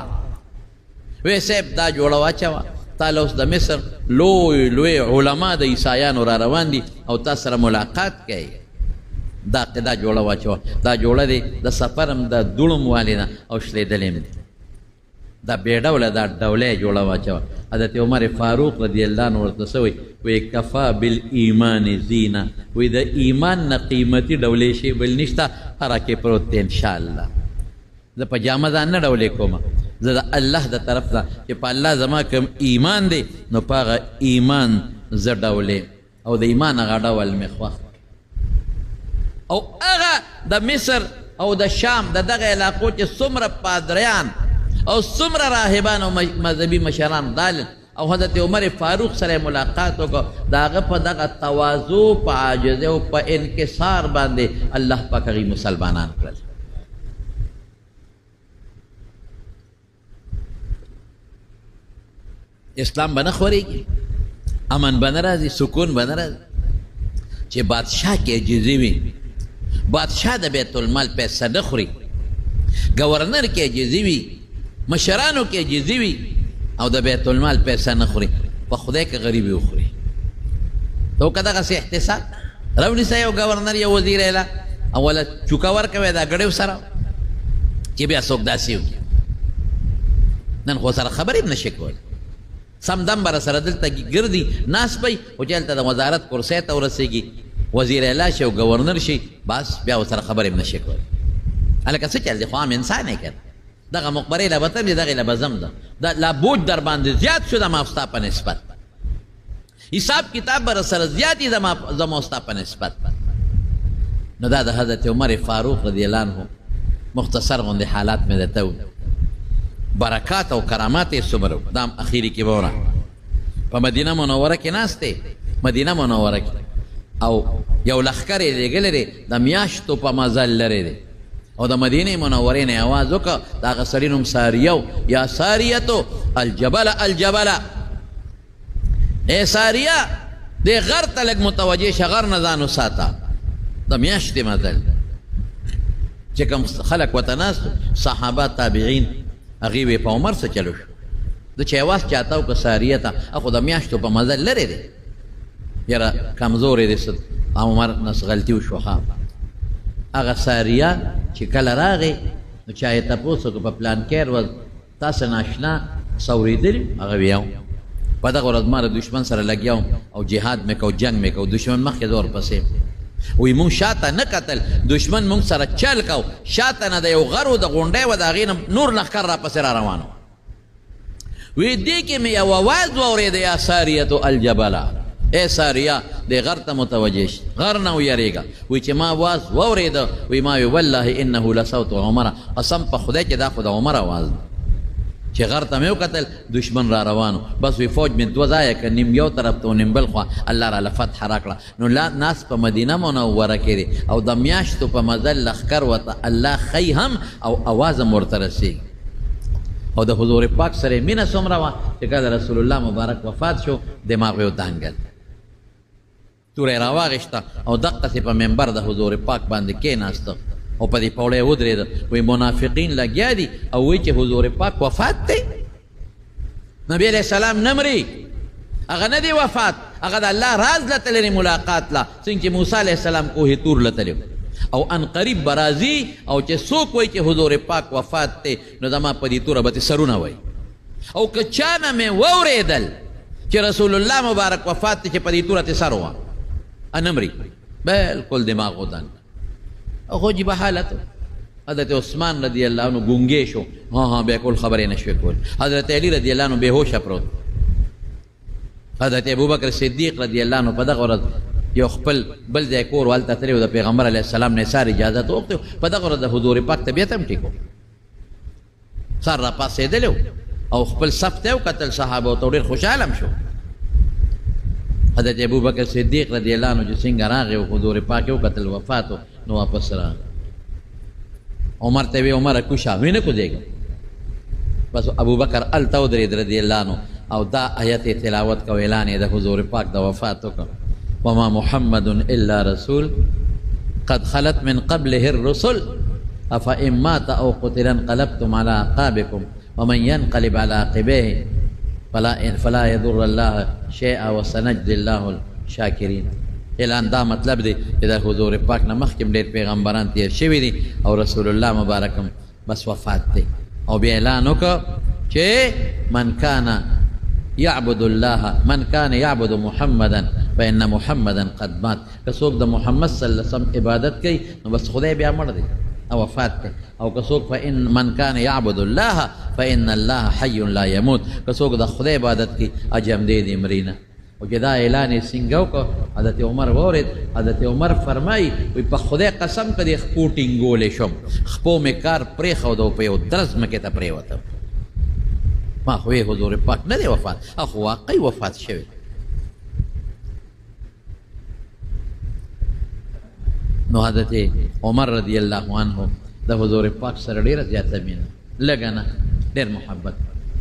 وی صاحب دا جوړه واچوه تا اوس د مصر لوی لوی علما د عیسایانو را روان دي او تا سره ملاقات کوي دا جوړه واچوه دا جوړه دی د سفر هم د دوړم والې نه او شلیدلې هم دی دا بې ډوله دا ډوله یې جوړه واچوه حضرت عمر فاروق رضی الله عنه ورته څه وایي وایي کفا بالایمان زینه وایي د ایمان نه قیمتي ډولې شی بل نشته هره کې پروت دی انشاءالله زه په جامه ځان نه ډولې کومه زه د الله د طرف نه چې په الله زما کوم ایمان دی نو په هغه ایمان زه ډولې او د ایمان هغه ډول مې خوښ او هغه د مصر او د شام د دغه علاقو چې څومره پادریان او څومره راهبان او مذهبي مشران دال او حضرت عمر فاروق سره ملاقات وکړه د هغه په دغه تواضع په عاجزۍ او په انکسار باندې الله پاک هغوی مسلمانان کړل اسلام به نه خورېږي امن به نه راځي سکون به نه راځي چې بادشاه کې عجزي وي بادشاه د بیت المال پیسه نه خوري گورنر کې عجزي وي مشرانو کې عجزي وي او د بیت المال پیسه نه خوري په خدای کې غریبي وخوري ته که دغسې احتساب راونیسه یو گورنر یو وزیر اعلی اوله چوکه ورکوی دا ګړیو سره چې بیا څوک داسې وکړي نن خو سره خبرې هم نشي کولی سم دم به راسره دلته ګرځي ناست پی خو چې هلته د وزارت کرسۍ ته ورسېږي وزیر اعلی شي او گورنر شي بس بیا ورسره خبرې هم نشي کولی هلکه څه چل دی خو عام انسان یې که دغه مقبرې له به تم دي دغې له به ځم ده لا بوج در باندې زیات شو زما او ستا په نسبت حساب کتاب به راسره زیات وي زما او ستا په نسبت نو دا د حضرت عمر فاروق رضی الله عنه مختصر غوندې حالات مې درته و برکات او کرامات یې څومره دا هم اخیري کې به وره په مدینه منوره کې ناست دی مدینه منوره کې او یو لښکر یې لېږلی دی د میاشتو په مزل لرې دی او د مدینې منورې نه یې اواز وکړه د هغه سړي نوم ساریه و یا ساریتو الجبله الجبله ای ساریه دې غر ته لږ متوجه شه غر نه ځان وساته د میاشتې مزل چې کوم خلک ورته ناست صحابه تابعین هغوی وی په عمر څه چلو شو د چې اواز چاته وکړه ساریه ته خو د میاشتو په مزل لرې دی یاره کمزورې دی څه عمر نس غلطي وشوه هغه ساریه چې کله راغی نو چا یې تپوس وکړه په پلان کې ورځ تاسو ناشنا څه اورېدلي هغه ویاو په دغه ورځ ما د دشمن سره لګیا وم او جهاد مې کو جنګ مې کو دشمن مخکې زه ورپسې وی مونږ شاته نه کتل دشمن مونږ سره چل کو شاته نه د یو غرو د غونډۍ و د هغې نه نور لښکر راپسې را روان وی دې کې مې یو اواز واورېده یا ساریتو الجبله ای ساریه دې غر ته متوجه شه غر نه ویرېږه وی چې ما اواز واورېده وی ما وی والله انه لصوت عمره قسم په خدای چې دا خو د عمر اواز دی چې غر ته مې وکتل دشمن را روانو بس وی فوج مې دوه ځایه که نیم یو طرف ته و نیم بل خوا الله راله فتح راکړه نو ناس په مدینه منوره کې دی او د میاشتو په مزل لښکر ورته الله ښیي هم او اواز هم ورته رسېږي او د حضور پاک سره مینه څومره وه چې کله رسول الله مبارک وفات شو دماغ یې ودانګل توره یې راواغېسته او دقسې په منبر د حضور پاک باندې کېناسته او په دې پوړه یې ودرېده وایي منافقین لګیا دي او وایي چې حضور پاک وفات دی نبی علیہ السلام نه مري هغه نه دی وفات هغه د الله راز له تللی ملاقات له څنګه چې موسی علیہ السلام کوه تور له تللی او ان قریب برازي او چې څوک وایي چې حضور پاک وفات دی نو زما په دې توره به سرونه وایي او که چا نه مې واورېدل چې رسول الله مبارک وفات دی چې په دې توره سر وه نه مري بالکل دماغ ودان او خو جیبه حالت حضرت عثمان رضی اللہ عنہ گونگے شو ہاں بالکل خبریں نشوے کول حضرت علی رضی اللہ عنہ بے ہوش پروت حضرت ابوبکر صدیق رضی اللہ عنہ په دغه ورځ یو خپل بل ځای کور والته تللی د پیغمبر علیه السلام نه سار اجازت وغوښتې په دغه ورځ د حضور پاک طبیعت هم ټیک و سر را پاسېدلی او خپل صف ته وکتل صحابه ته ډېر خوشحاله هم شو حضرت ابوبکر صدیق رضی اللہ عنہ چې څنګه راغی او حضور پاک یې وکتل وفات نو واپس راغی عمر ته وی عمر کوشا وینه کو دیګ بس ابو بکر التودرید رضی اللہ عنہ او دا آیت تلاوت کو اعلان د حضور پاک د وفات کو وما محمد الا رسول قد خلت من قبله الرسل افإن مات او قتل انقلبتم على اعقابكم ومن ينقلب على عقبيه فلا يضر الله شيئا وسنجزي الله الشاكرين اعلان دا مطلب دی چې د حضور پاک نه مخکې ډېر پیغمبران تیر شوي دي او رسول الله مبارکم بس وفات دی او بیا اعلان وکړه چې من کان یعبد الله من کان یعبد محمدا فإن محمدا قد مات که څوک د محمد صلی الله علیه وسلم عبادت کوي نو بس خدای بیا مړ دی او وفات دی او که څوک فإن من کان یعبد الله فإن الله حی لا یموت که څوک د خدای عبادت کوي اجم دی دی مرینه او چې دا اعلان یې څنګه وکړ حضرت عمر واورېد حضرت عمر فرمایي وایي په خدای قسم که دې خپو ټینګولی شم خپو مې کار پرېښود او په یو درز مکې ته پرېوتم ما خو یې حضور پاک نه دی وفات خو واقعي وفات شوی نو حضرت عمر رضی الله عنه د حضور پاک سره ډېره زیاته مینه لږه نه ډېر محبت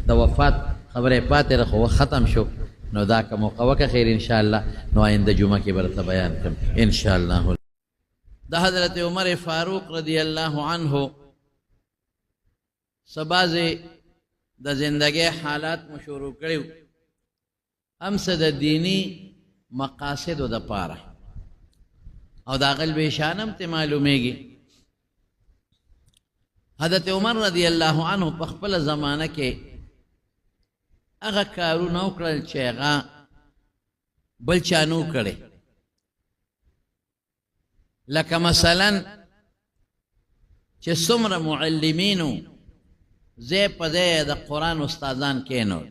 د وفات خبره پاتې ده خو ختم شو نو دا که موقع وکه خیر انشاءالله نو آینده جمعه کې به درته بیان کړم انشاءالله د حضرت عمر فاروق رضی الله عنه څه بعضې د زندګۍ حالات مو شروع کړي هم څه د دیني مقاصدو دپاره او د هغه البیشان هم ته معلومیږي حضرت عمر رضی الله عنه په خپله زمانه کې هغه کارونه وکړل چې هغه بل چا نه و کړی لکه مثلا چې څومره معلمینو ځای په ځای د قرآن استادان کینول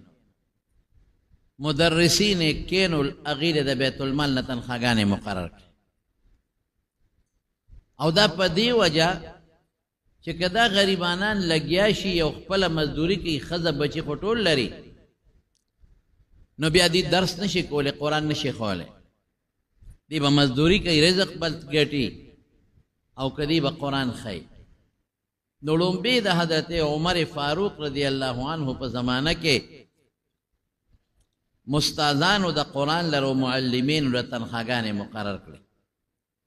مدرسین یې کینول هغې د بیت المال نه تنخواګانې مقرر کړې او دا په دې وجه چې که دا غریبانان لګیا شي او خپله مزدوري کوي ښځه بچي خو ټول لري نو بیا دې درس نشي کولی قرآن نشي خولی دی به مزدوري کوي رزق بل ګټي او که دی به قرآن ښیي نو لومبې د حضرت عمر فاروق رضی الله عنه په زمانه کې مستادانو د قرآن لرو معلمینو له تنخواګانې مقرر کړې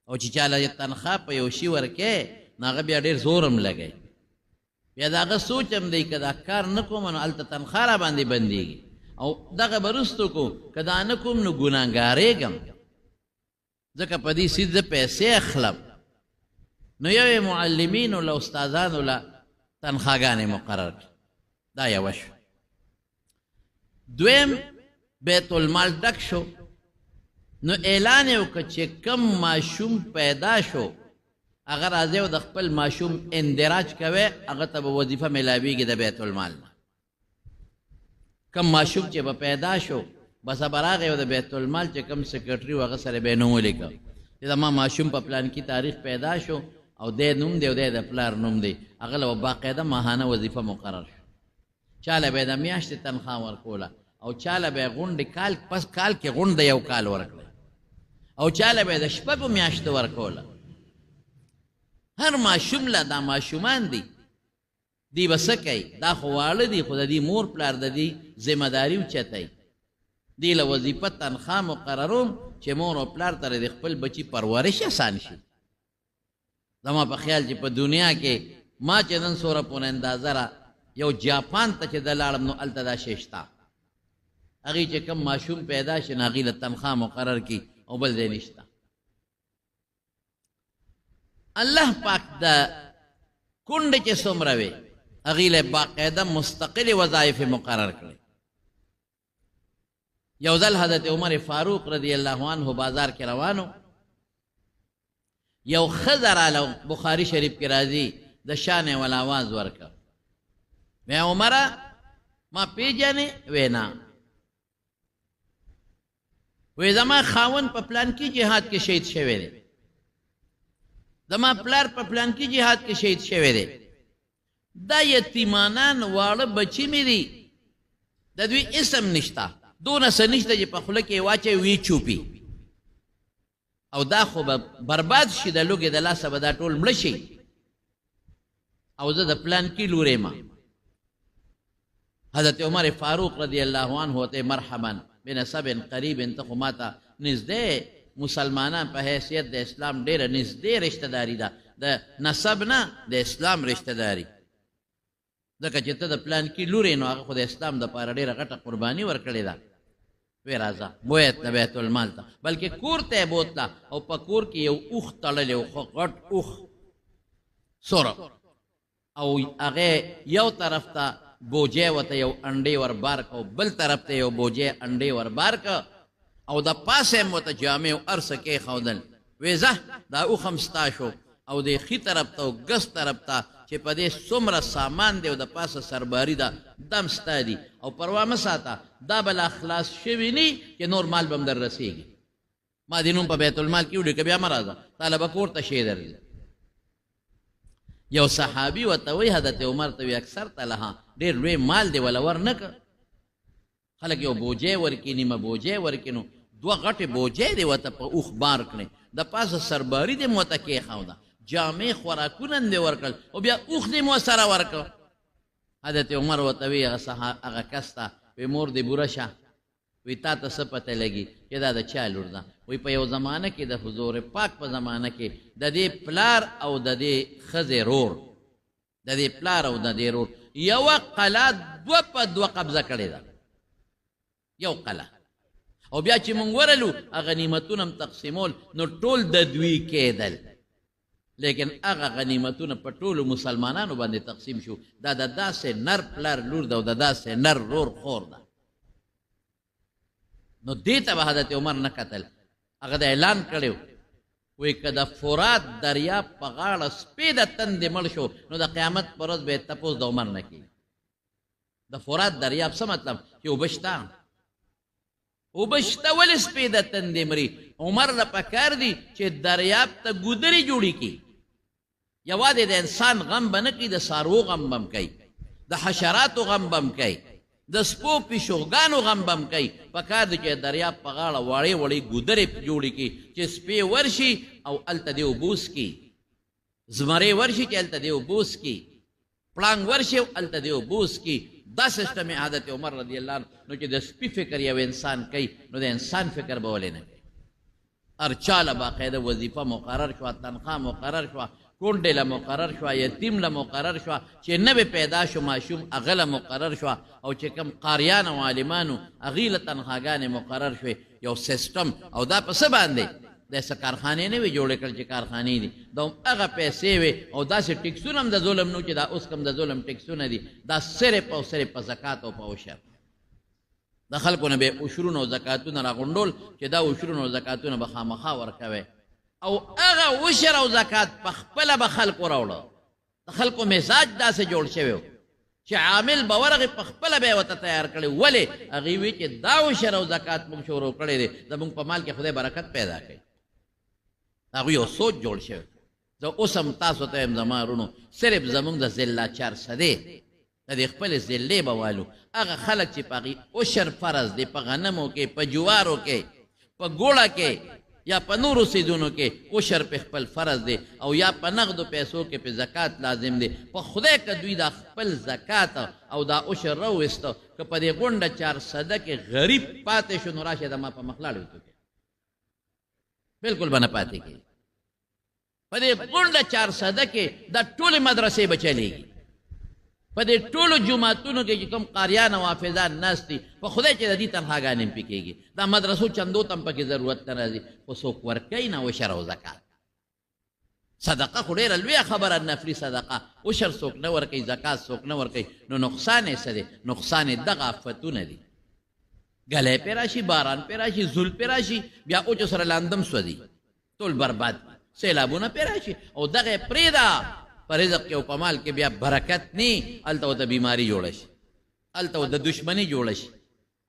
او چې چاله تنخوا په یو شي ورکې نو هغه بیا ډېر زور هم لګوي بیا د هغه سوچ هم دی که دا کار نه کوم نو هلته تنخوا را باندې بندېږي او دغه به رستو کو که دا نه کوم نو ګناهګارېږم ځکه په دې سیز زه پیسې اخلم نو یو معلمینو له استادانو له تنخواګانې مقرر کړي دا یوه شو دویم بیت المال ډک شو نو اعلان یې وکړه چې کم ماشوم پیدا شو هغه راځئ او د خپل ماشوم اندراج کوئ هغه ته به وظیفه میلاویږي د بیت المال نه کم ماشوم چې به پیدا شو بس به راغی او د بیت المال چې کم سیکرټري و هغه سره به یې نوم ولیکه چې زما ماشوم په پلان کې تاریخ پیدا شو او دی نوم دی او دی د پلار نوم دی هغه له باقاعده ماهانه وظیفه مقرر شو چاله به د میاشتې تنخوا ورکوله او چاله به یې غونډې کال پس کال کې غونډه یو کال ورکړه او چاله به یې د شپږو میاشتو ورکوله هر ماشوم له دا ماشومان دي دی به څه کوي؟ دا خو واړه دي، خو د دې مور پلار د دې ذمهداري اوچتوي. دی له وظیفه تنخوا مقرروم چې مور او پلار ته د خپل بچي پرورش اسان شي. زما په خیال چې په دنیا کې ما چې نن سوره پونه اندازه را یو جاپان ته چې د لاړم نو هلته دا شی شته. هغې چې کوم ماشوم پیدا شي نو هغې له تنخوا مقرر کړي او بل ځای نشته. الله پاک د کونډې چې څومره وي هغې له باقاعده مستقلې وظایف مقرر کړي. یو ځل حضرت عمر فاروق رضی الله عنه بازار کې روانو، یو ښځه راله، بخاري شریف کې راځي، د شان ول آواز ورکړ، وی عمره ما پیژنې؟ وی نه. وی زما خاوند په پلانکي جهاد کې شهید شوی دی، زما پلار په پلانکي جهاد کې شهید شوی دی، دا یتیمانان واړه بچي مې دي، د دوی اسم نشته، دونه څه نشته چې په خوله کې واچوي وی چوپي، او دا خو به برباد شي، د لوږې د لاسه به دا ټول مړه شي، او زه د پلانکي لورې ما. حضرت عمر فاروق رضی الله عنه ورته مرحبا بنسب قریب، ته خو ماته نږدې مسلمانان په حیثیت د اسلام ډېره نږدې رشته داري ده، د نسب نه د اسلام رشته داري، ځکه چې ته د پلانکي لورې نو هغه خو د اسلام دپاره ډېره غټه قرباني ورکړې ده. وی راځه بویت د بیت المال ته، بلکې کور ته یې بوتله او په کور کې یو اوښ تړلی و، خو غټ اوښ سره، او هغې یو طرف ته بوجی ورته یو انډې وربار که، او بل طرف ته یو بوجی انډې وربار که، او د پاسه یې ورته جامې او هر څه کېښودل. وی ځه دا اوښ هم ستا شو، او د ښي طرف ته او ګس طرف ته چې په دې څومره سامان دی او د پاسه سرباري ده دم ستا دي، او پروا مه ساته، دا به لا خلاص شوي نه چې نور مال به هم در رسېږي. ما دې نوم په بیت المال کې ولیکه، بیا مه راځه، تاله به کور ته شی درځي. یو صحابي ورته وایي حضرت عمر ته وایي اکثر تله ډېر لوی مال دی وله ور نه که، خلک یو بوجی ورکړي، نیمه بوجی ورکړي، نو دوه غټې بوجی دی ورته په اوښ بار کړې، د پاسه سرباري دی مو ورته کېښوده، جامې خوراکونه دې ورکړل، او بیا اوښ دې مو سره ورکړ. حضرت عمر ورته وایي هغه کس ته، وی مور دې بوره شه، وی تا ته څه پته لګي چې دا د چا لور ده؟ وی په یو زمانه کې د حضور پاک په زمانه کې د دې پلار او د دې ښځې رور، د دې پلار او د دې رور یوه قلعه دوه په دوه قبضه کړې ده، یو قلعه، او بیا چې مونږ ورلو غنیمتونه هم تقسیمول نو ټول د دوی کېدل، لیکن هغه غنیمتونه په ټولو مسلمانانو باندې تقسیم شو. دا د داسې نر پلار لور ده او د داسې نر رور خور ده. نو دې ته به حضرت عمر نه کتل، هغه د اعلان کړی وی که د فرات دریاب په غاړه سپی د تندې مړ شو نو د قیامت په ورځ به یې تپوس د عمر نه کېږي. د فرات دریاب څه مطلب؟ چې اوبه شته، اوبه شته، ولې سپی د تندې مري؟ عمر له پکار دي چې دریاب ته ګودرې جوړې کړي، یوازې د انسان غم به نه کوي، د څاروو غم به هم کوي، د حشراتو غم به هم کوي، د سپو پیشوګانو غم به هم کوي. پکار دی چې دریاب په غاړه وړې وړې ګودرې جوړې کړي چې سپی ورشي او هلته دې اوبوس کړي، زمرې ورشي چې هلته دې اوبوس کړي، پړانګ ورشي او هلته دې اوبوس کړي. دا سیسټم یې حضرت عمر رضی الله عنه، نو چې د سپي فکر یو انسان کوي نو د انسان فکر به ولې نه کوي؟ هر چا له باقاعده وظیفه مقرر شوه، تنخوا مقرر شوه، کونډې له مقرر شوه، یتیم له مقرر شوه، چې نوې پیدا شو ماشوم هغه له مقرر شوه، او چې کوم قاریان او عالمانو هغې له تنخواګانې مقرر شوې. یو سیسټم، او دا په څه باندې؟ داسې کارخانې نه وي جوړې کړل چې کارخانې دي، دا هغه پیسې وې، او داسې ټکسونه هم د ظلم نه چې دا اوس کوم د ظلم ټکسونه دي، دا صرف او صرف په زکات او په عشر. د خلکو نه به عشرونه او زکاتونه راغونډول چې دا عشرونه او زکاتونه به خامخا ورکوي، او هغه عشر او زکات په خپله به خلکو راوړه. د خلکو مزاج داسې جوړ شوی و چې عامل به ورغې په خپله به یې ورته تیار کړی، ولې؟ هغې وی چې دا عشر او زکات موږ شروع کړی دی، زموږ په مال کې خدای برکت پیدا کوي. هغوی یو سوچ جوړ شوی. زه اوس هم تاسو ته یم زما وروڼو، صرف زموږ د ضلع چارسدې د دې خپلې ضلعې به والو، هغه خلک چې په هغې عشر فرض دی، په غنمو کې، په جوارو کې، په ګوړه کې، یا په نورو څیزونو کې عشر په خپل فرض دی او یا په نغدو پیسو کې په زکات لازم دی. په خدای که دوی دا خپل زکات او دا عشر راوویسته که په دې غونډه 400 کې غریب پاتې شو نو راشه د ما په مخ لاړ ویتو کې بلکل به نه پاتې کېږي. په دې غونډه 400 کې دا ټولې مدرسې به چلېږي، په دې ټولو جوماتونو کې چې کوم قاریان او حافظان ناست دي په خدای چې د دې تنخواګانې هم پې کېږي. دا مدرسو چندو ته هم پکې ضرورت نه راځي، خو څوک ورکوي نه عشر او زکات. صدقه خو ډېره لویه خبره، نفلي صدقه. عشر څوک نه ورکوي، زکات څوک نه ورکوي، نو نقصان یې څه دی؟ نقصان یې دغه آفتونه دي. ګلی پې راشي، باران پې راشي، زول پې راشي، بیا اوچو سره لاندم سوځي، ټول برباد، سیلابونه پې راشي او دغه یې پرېږده. په رزق کې او په مال کې بیا برکت نی، هلته ورته بیماري جوړه شي، هلته ورته دشمني جوړه شي،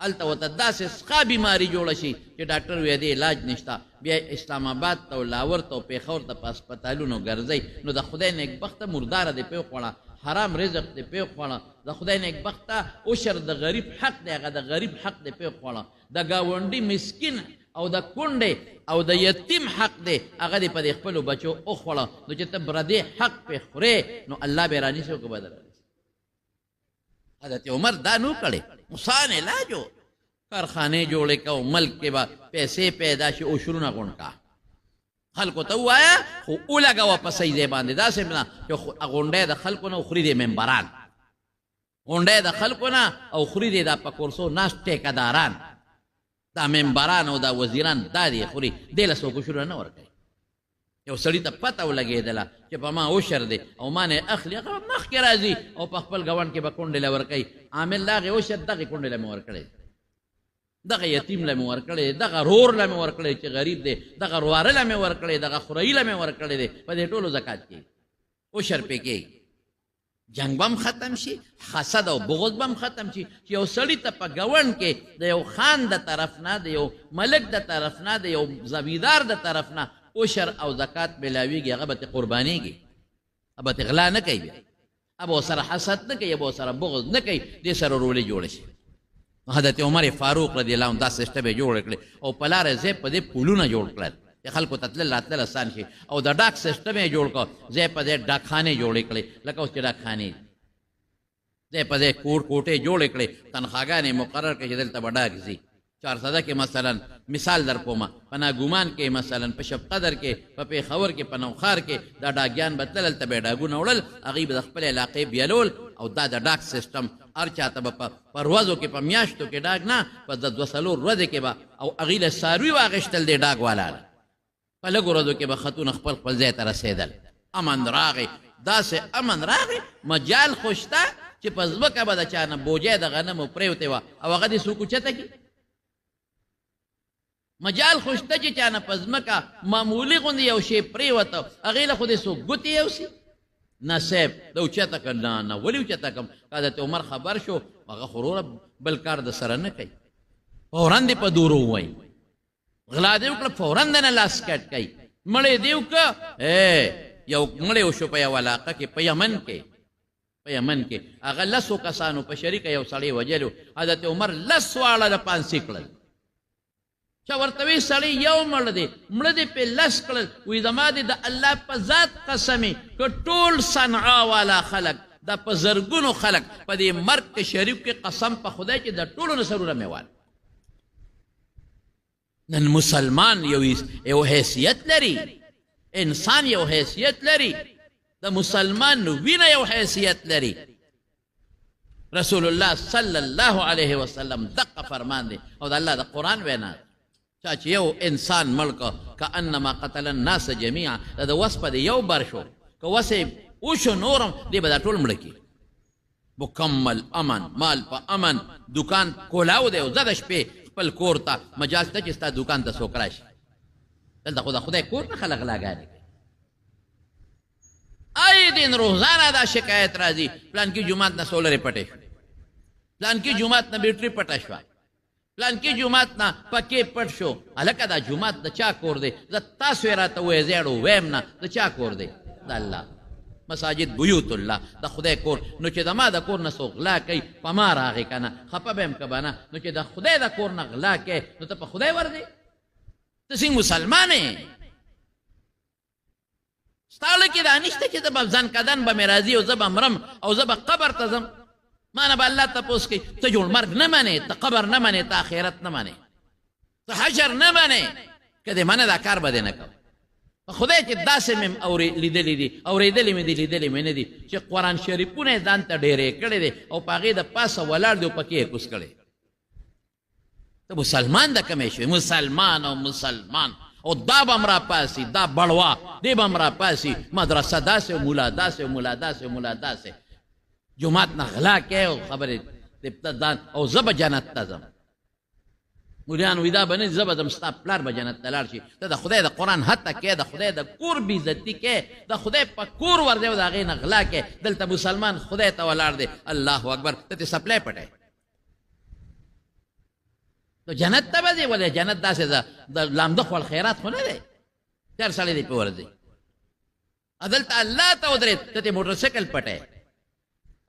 هلته ورته داسې سخا بیماري جوړه شي چې ډاکټر وایي دې علاج نشته. بیا اسلام آباد ته او لاور ته او پېښور ته په هسپتالونو ګرځئ. نو د خدای نیکبخته مرداره دې پې وخوړه، حرام رزق دې پې وخوړه. د خدای نیکبخته عشر د غریب حق دی، هغه د غریب حق دې پې وخوړه. د ګاونډي مسکین او د کونډې او د یتیم حق دی، هغه دې په دې خپلو بچو وخوړه. نو چې ته پردې حق پې خورې نو الله به رانیسي او که به درانیسي. حضرت عمر دا نو کړی، آسان علاج و. کارخانې جوړې که او ملک کې به پیسې پیدا شي، عشرونه غونډ کا، خلکو ته ووایه خو ولګوه په صحیح ځای باندې. داسې نه چې غونډی د خلکو نه او خوري دې ممبران، غونډی د خلکو نه او خوري دې دا په کورسو ناست ټیکهداران، دا ممبران او دا وزیران دا دی خوري. دې له څوک عشرونه نه ورکوي. یو سړي ته پته ولګېدله چې په ما عشر دی او ما نه اخلي، هغه مخکې راځي او په خپل ګاونډ کې به کونډې له ورکوي. عامل د هغې عشر دغې کونډې له مې ورکړی، دغه یتیم له مې ورکړی، دغه رور له مې ورکړی چې غریب دی، دغه رواره له مې ورکړی، دغه خورهي له مې ورکړی دی. په دې ټولو زکات کېږي، عشر پې کېږي. جنگ بم ختم شي، حسد او بغض بم ختم شي. چې یو سړي ته په ګوند کې د یو خان د طرف نه، د یو ملک د طرف نه، د یو زمیندار د طرف نه عشر او زکات ملاویږي، هغه به ترې قربانېږي، هغه به ترې غلا نه کوي، بیا هغه به ورسره حسد نه کوي، هغه به ورسره بغض نه کوي، دې سره ورولې جوړه شي. حضرت عمر فاروق رضی الله عنه دا سیسټم یې جوړ کړی او په لاره ځای په دې پلونه جوړ کړل چې خلکو ته تلل راتلل اسان شي. او د ډاک سیسټم یې جوړ کړ، ځای په ځای ډاکخانې جوړې کړې، لکه اوس چې ډاکخانې ځای په ځای کوټې جوړې کړې، تنخواګانې مقرر کړې چې دلته به ډاک ځي. 400 کې مثلا مثال در کومه، په ناګومان کې مثلا، په شب قدر کې، په پېښور کې، په نوخار کې دا ډاکیان به تلل، هلته به یې ډاګونه وړل، هغوی به د خپلې علاقې بیلول. او دا د ډاک سیسټم هر چاته به په ورځو کې، په میاشتو کې ډاک نه، په 2-3 ورځې کې به او هغوی له څاروي واخېستل دې ډاک والا، په لږو ورځو کې به خطونه خپل ځای ته رسېدل. امن راغی، داسې امن راغی، مجال خو شته چې په ځمکه به د چا نه بوجۍ د غنمو پرېوتې وه او هغه دې څوک اوچته کړي. مجال خو شته چې چا نه په ځمکه معمولي غوندې یو شی پرېوته، هغې له خو دې څوک ګوتې یوسي؟ نه صاحب، د اوچته کړ، نه ولې اوچته کړم؟ حضرت عمر خبر شو، هغه خو وروره بل کار د سره نه کوي، فوراً دې په دورو ووایي. غلا دې وکړه، فوراً د نه لاس کټ کوي. مړی دې وکړه، یو مړی وشو په یو علاقه کې، په یمن کې هغه 10 کسانو په شریکه یو سړی وجلو. حضرت عمر 10 واړه د پانسي کړل. چا ورته وی سړی یو مړ دی، مړه دې پې 10 کړل. وایي زما دې د الله په ذات قسمې که ټول صنعا والا خلک، دا په زرګونو خلک په دې مرګ کې شریک کې، قسم په خدای چې د ټولو نه سرونه مې وال. نن مسلمان یو حیثیت لري، انسان یو حیثیت لري، د مسلمان وینه یو حیثیت لري. رسول الله صلی الله علیه وسلم دقه فرمان دی او د الله د قرآن وینا، چا چې یو انسان مړ که کانما قتل الناس جمیعا، د وس په د یو بر شو، که وس یې وشو نورم دی به دا ټول مړه کړي. مکمل امن، مال په امن، دکان کولاو دی او زه د شپې خپل کور ته مجال ته چې ستا دکان ته څوک راشي. دلته خو د خدای کور نه خلک غلاګانې کوي. آی دین روزانه دا شکایت راځي، پلانکي جومات نه سولرې پټې شوې، پلانکي جومات نه بیټري پټه شوه، پلانکي جومات نه پکې پټ شو. هلکه دا جومات د چا کور دی؟ زه تاسو یې راته ووایئ، زیړو ویم نه، د چا کور دی؟ د الله. مساجد بیوت الله، د خدای کور. نو چې د ما د کور نه څوک غلا کوي، په ما راغی که نه، خفه به یم که به نه. نو چې د خدای د کور نه غلا کوي، نو ته په خدای ورځې؟ ته څنګه مسلمان یې؟ ستاله کې دا نشته چې زه به ځان کدن به مې راځي او زه به مرم او زه به قبر ته ځم. ما نه به الله تپوس کوي ته جوړ مرګ نه منې، ته قبر نه منې، ته آخرت نه منې، ته حشر نه منې. که دې منې دا کار به دې نه کوم. په خدای چې داسې مې لیدلي دي، اورېدلې مې دي، لیدلې مې نه دي چې قرآن شریفونه یې ځان ته ډېرې کړی دی او په هغې د پاسه ولاړ دی او پکې یې کوز کړی. ته مسلمان د کومې شوې؟ مسلمان او مسلمان او دا به م راپاسي، دا بړوا دی به م راپاسي، مدرسه داسې او ملا داسې او ملا داسې او ملا داسې، جومات نه غلا کوي او خبرې ابتدان او زه به جنت ته ځم. مولیان وایي دا به نه زه به ځم، ستا پلار به جنت ته لاړ شي. ته د خدای د قرآن حتی کوې، د خدای د کور بېعزتي کوې، د خدای په کور ورځې او د هغې نه غلا کوې. دلته مسلمان خدای ته ولاړ دی، الله اکبر، ته ترې سپلی پټی. نو جنت ته به ځې؟ ولې جنت داسې د لامده خوړ خیرات خو نه دی چې هر سړی دې پې ورځي. دلته الله ته ودرېد، ته ترې موټرسایکل پټی.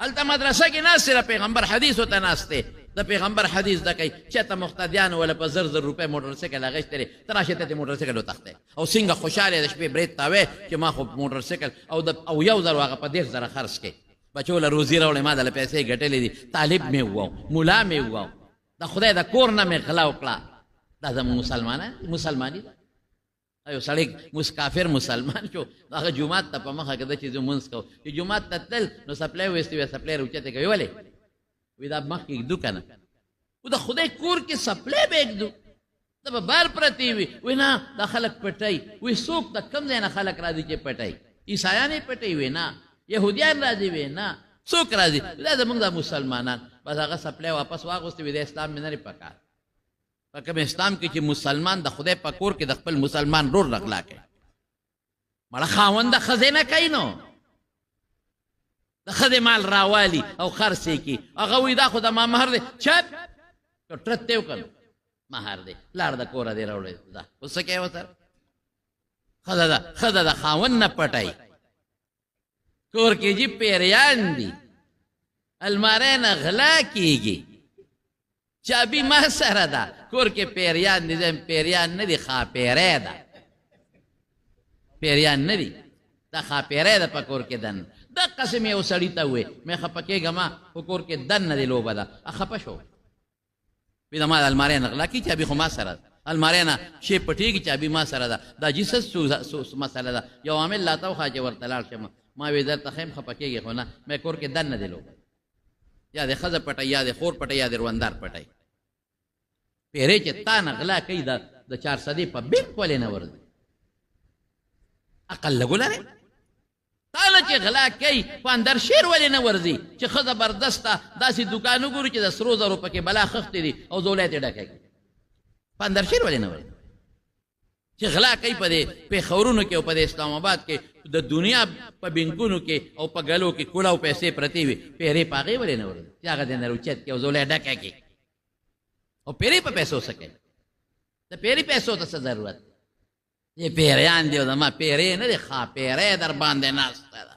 هلته مدرسه کې ناست د پیغمبر حدیث ورته ناست دی، د پیغمبر حدیث د کوي چېرته مقتدیانو ولا په زر زر روپۍ موټرسایکل اخیستی دی، ته راشې ته دې موټرسایکل وتښتی او څنګه خوشحاله د شپې برید تاوی چې ما خو موټرسایکل او 1,000 هغه په 10,000 خرڅ کړې، بچو له روزي راوړې، ما دله پیسې ګټلې دي، طالب مې وواو، ملا مې وواو، د خدای د کور نه مې غلا وکړه. دا زموږ مسلماني ده. یو سړی کافر مسلمان شو، هغه جومات ته په مخه کېده چې زه مونځ کوم، چې جومات ته تلل نو سپلی ویستې وی، سپلی یې اوچتې کوي. ولې؟ وایي دا مخکې ږدو که نه، و د خدای کور کې سپلی به یې ږدو، دا به بار پرتې وي. وایي نه دا خلک پټوي. وایي څوک د کوم ځای نه خلک راځي چې پټوي؟ عیسایان یې پټوي؟ وایي نه. یهودیان راځي؟ وایي نه. څوک راځي؟ دا زمونږ د مسلمانان. بس هغه سپلی واپس واغوستې وي، د اسلام مې نه دی پکار. په کوم اسلام کې چې مسلمان د خدای په کور کې د خپل مسلمان رور رغلا کوي. مړه خاوند د ښځې نه کوي، نو د ښځې مال راوالي او خرڅ یې کړي. هغه وایي دا خو د ما مهر دی. چپ ټرت دی وکړ، مهر دی، پلار د کوره دی راوړی. ځه اوس څه کوې ورسره؟ ښځه د خاوند نه پټوي، کور کې جي پیریان دي، الماری نه غلا کېږي، چابي ما سره ده، کور کې پیریان دي. زه پیریان نه دي، خاپیری ده، پیریان نه دي، دا خاپیری ده په کور کې دن. دقسې مې یو سړي ته ووایې مې خفه کېږم په کور کې دن نه دی، لوبه ده. خفه شو، وایي د ما د الماری نه غلا کېږي، چابي خو ما سره ده، الماری نه شی پټېږي، چابي ما سره ده. دا جیسس مسله ده. یو عامل لاته وښه چې ورته لاړ شم. ما وایي درته ښیم خفه کېږي خو نه، مې کور کې دن نه دی لوبه، یا د ښځه پټی، یا د خور پټی، یا د روندار پټی. پیری چې تا نه غلا کوي د 400 په بینک ولې نه ورځي؟ عقل لږ ولرې. تا نه چې غلا کوي په اندرشیر ولې نه ورځي چې ښه زبردسته داسې دوکان وګوري چې د سرو زرو پکې بلا خښتې دي او زولۍ یې ډکه کړي؟ په اندرشیر ولې نه ورځي؟ چې غلا کوي په دې پېښورونو کې او په دې اسلام آباد کې د دنیا په بینکونو کې او په ګلو کې کولاو پیسې پرتې وي، پیرې په هغې ولې نه ورځي چې هغه دې نه روچت کړي او زولۍ ډکه کړي؟ او پیری په پیسو څه کوي؟ د پیری پیسو ته څه ضرورت؟ یې پیریان دي او زما پیری نه دی، خاپیری در باندې ناسته ده.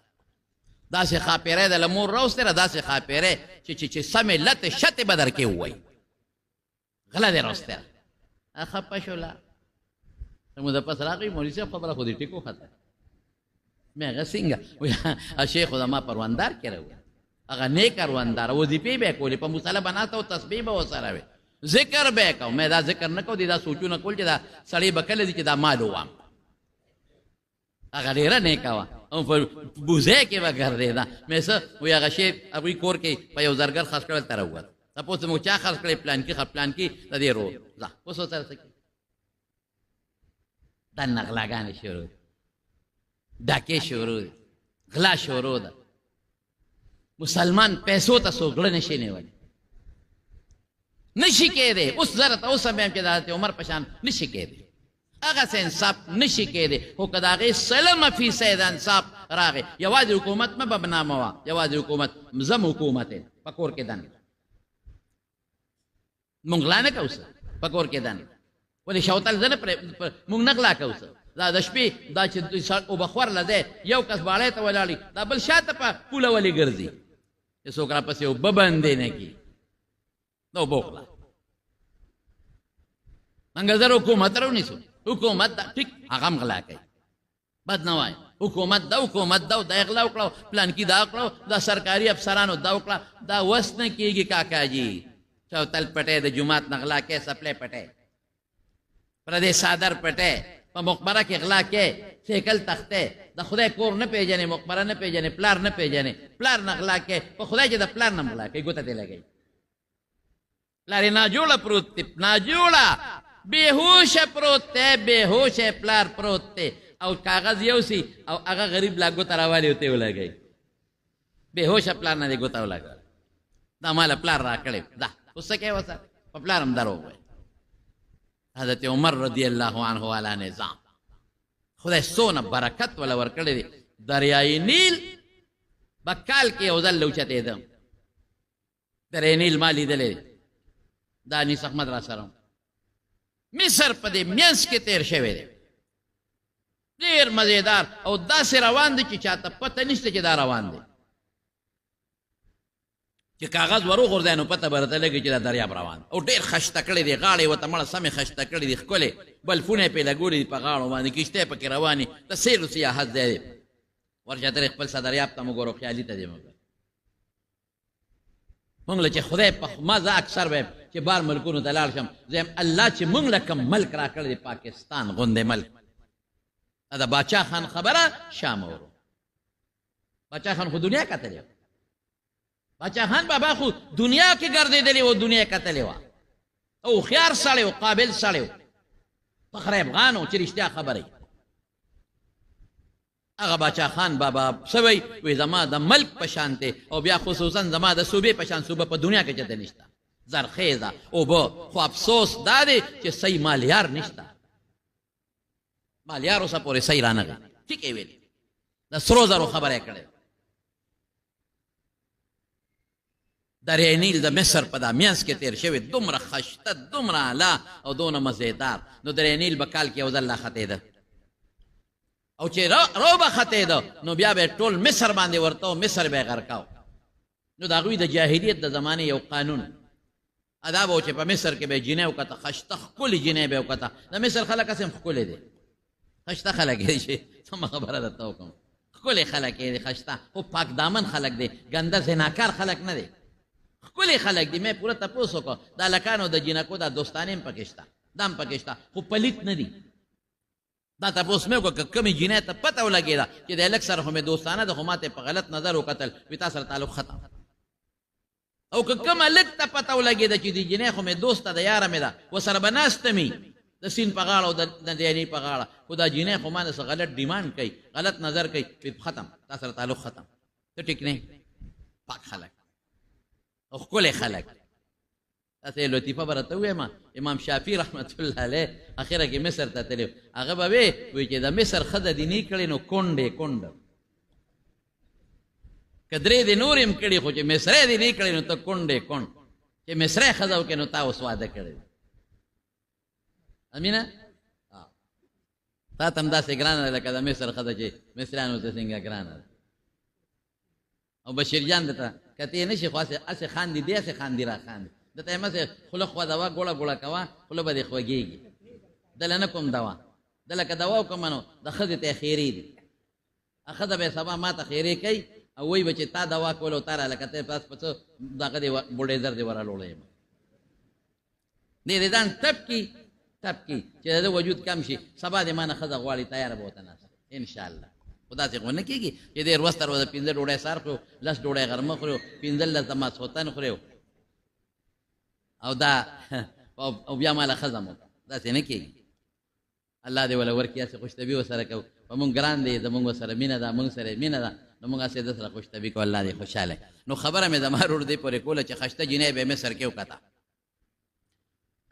داسې خاپیری د له مور راوستې ده، داسې خاپیری چې سمې لتې شتې به در کې ووایي، غله دې راوستې ده. خفه شوله، زموږ د پس راغی مولوي صاحب خبره خو دې ټیکو خطه. مې هغه څنګه؟ وایي شیخ خو زما پروندار کې راوي، هغه نیک کروندار، وظیفې به یې کولې، په مصله به ناسته او تسبیح به ورسره وي، ذکر به یې کو. مې دا ذکر نه کو، دا سوچونه کول چې دا سړی به کله دي چې دا مال ووام. هغه ډېره نیکه وه او په بوزۍ کې به ګرځېده. مې څه وایي هغه شی هغوی کور کې په یو زرګر خرڅ کړل ته راووت. تپوس مو چا خرڅ کړی؟ پلانکي پلانکي د دې رو. ځه اوس ورسره څه کوي؟ دننه غلاګانې شروع دي، ډاکې شروع دي، غلا شروع ده. مسلمان پیسو ته څوک غله نشي نیولی، نشي کېدی. اوس زه راته اوس هم یم چې د حضرت عمر په شان نشي کېدی، هغسې انصاف نشي کېدی. خو که د هغې سلمه فیصد انصاف راغی، یوازې حکومت مه بدناموه، یوازې حکومت زم حکومت یې په کور کې دن، مونږ غلا نه کوو څه په کور کې دن. ولې شوتل زه نه مونږ نه غلا کوو څه. دا د شپې دا چې اوبخور له دی یو کس باړی ته ولاړي، دا بل شاته په پوله ولې ګرځي چې څوک راپسې اوبه بندې نه کړي. دا اوبه وخوره، منګه زر حکومت راونیسو، حکومت دا ټیک هغه هم غلا کوي بد نه وای حکومت دا دا اغلا وکړو پلان کې دا وکړو دا سرکاري افسرانو دا وکړه دا وس نه کېږي کاکا جي چوتل پټې د جماعت نه غلا کې سپلې پټې پردې صادر پټې په مقبره کې غلا کې سیکل تخته د خدای کور نه پیژنې مقبره نه پیژنې پلار نه پیژنې پلار نه غلا کې په خدای چې د پلار نه غلا کې ګوته دې لګي پلار نه جوړه پروت دی نه جوړه بېهوشه پروت دی بېهوشه پلار پروت دی او کاغذ یو سی او هغه غریب لا ګوته راوالي ته ولګي بېهوشه پلار نه دې ګوته ولګي دا مال پلار را کړی دا اوس کې وسه په پلار هم درو وای حضرت عمر رضی الله عنه والا نظام خدای سونه برکت ولا ورکړی دی دریای نیل بکال کې یو ځل لوچته ده دریای نیل مالی دلې دا انیس احمد را سره مصر په دې مینس کې تیر شوی دی ډېر مزیدار او داسې روان دی چې چاته پته نشته چې دا روان دی چې کاغذ ورو غورځي نو پته به راته لګي چې دا دریاب روان او ډېر خشته کړی دی غاړې ورته مړه سمې خشته کړي دي ښکلې بلفونه یې پرې لګولي دي په غاړو باندې کښتۍ پکې روانې د سیر و سیاحت ځای دی ورشه ترې خپل سه دریاب ته مو ګورو خیالي ته دی مونږ له چې خدای په ما زه اکثر وایم چې بار ملکونو ته لاړ شم زه یم الله چې مونږ له کوم ملک را کړی دی پاکستان غوندې ملک دا باچا خان خبره شام ورو باچا خان خو دنیا کتلی باچا خان بابا خو دنیا کې ګرځېدلی و دنیا کتلی وه او خیار سړی و قابل سړی و فخر افغان و چې رښتیا خبرې هغه باچا خان بابا سوی وی زما د ملک په شان دی او بیا خصوصا زما د صوبې په شان صوبه په دنیا کې چېرته نشته زرخیزه اوبه خو افسوس دا دی چې صحیح مالیار نشته مالیار اوسه پورې صحیح رانغی ټیک یې ویلي د سرو زرو خبره یې کړې دریای نیل د مصر په دا مینځ کې تیر شوی دومره خشته دومره اعلی او دونه مزیدار نو دریای نیل به کال کې یو ځل لا ختېده او چې رو به ختېده نو بیا به ټول مصر باندې ورته و مصر به یې غرقاو نو د هغوی د جاهلیت د زمانې یو قانون ادا به و چې په مصر کې به یې جینۍ وکته خشته ښکلې جینۍ به یې وکته د مصر خلک هسې هم ښکلې دی خشته خلک دی چې سمه خبره درته وکړم ښکلې خلک یې دی خشته خو پاک دامن خلک دی ګنده زناکار خلک نه دی ښکلې خلک دي مې پوره تپوس وکړو د هلکانو د جینکو دا دوستانې هم پکې شته دا هم پکې شته خو پلیت نه دي دا تپوس مې وکړه که کومې جینۍ ته پته ولګېده چې د هلک سره خو مې دوستانه ده خو ما ته په غلط نظر وکتل وي تا سره تعلق ختم او که کوم هلک ته پته ولګېده چې د جینۍ خو مې دوسته ده یاره مې ده ورسره به ناسته مي د سیند په غاړه او د دیانې په غاړه خو دا جینۍ خو ما نه څه غلط ډیمانډ کوي غلط نظر کوي ختم تا سره تعلق ختم ته ټیک نه پاک خلک او ښکلې خلک تاسې لطیفه به راته ووایم امام شافعي رحمت الله علیه اخره کې مصر ته تللی هغه به وی چې د مصر ښځه دې نه کړې نو کونډې کونډ که درې دې نور هم کړي خو چې مصری دې نه کړې نو ته کونډې کونډ چې مصری ښځه وکړې نو تا اوس واده کړی امینه تا ته هم داسې ګرانه ده لکه د مصر ښځه چې مصریانو ته څنګه ګرانه ده او بشیر جان درته کته نه شي خو اسې خاندي دی اسې خاندي را خاندي دته یې مسې خوله خوا دوا ګوړه ګوړه کوه خوله به دې خوږېږي دله نه کوم دوا دله که دوا وکړم نو د ښځې ته خیرې دي ښځه به یې سبا ما ته خیرې کوي او وایي به چې تا دوا کول او تا راله که ته پس په څه دغه دې بوډیزر دې ورالوړی یم دې دې ځان ټپ کي چې د وجود کم شي سبا دې ما نه ښځه غواړي تیاره به ورته ناست انشاءالله خو داسې خو نه کېږي چې دې ورځ تر ورځه 15 ډوډۍ سهار خورو 10 ډوډۍ غرمه خورو 15 د ماسخوتن خورو او دا او بیا ماله ښځه مو داسې نه کېږي الله دې وله ورکړي هسې خوشطبي ورسره کوو په مونږ ګران دی زمونږ ورسره مینه ده مونږ سره مینه ده نو مونږ هسې ده سره خوشطبي کوو الله دې خوشحاله نو خبره مې زما ورور دې پورې کوله چې خشته جینۍ به یې مصر کې وکته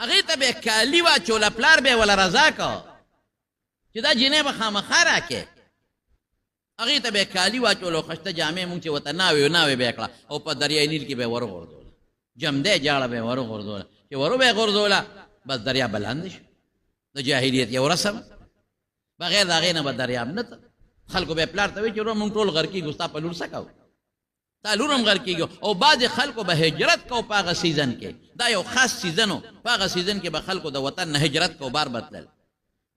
هغې ته به یې کالي واچوله پلار به یې وله رضا کو چې دا جینۍ به خامخا راکې هغې ته به یې کالي واچولو خشته جامې مونږ چې ورته ناوې به یې کړه او په دریای نیل کې به یې ورغورځوله جمدی جاړه به یې ورغورځوله چې ورو به یې غورځوله بس دریاب به لاندې شو د جاهلیت یو رسم بغیر د هغې نه به دریاب نه ته خلکو به یې پلار ته وایي چې ورو مونږ ټول غر کېږو ستا په لور څه کوو تا لور هم غر کېږو او بعضې خلکو به هجرت کو په هغه سیزن کې دا یو خاص سیزن و په هغه سیزن کې به خلکو د وطن نه هجرت کو بار بدلل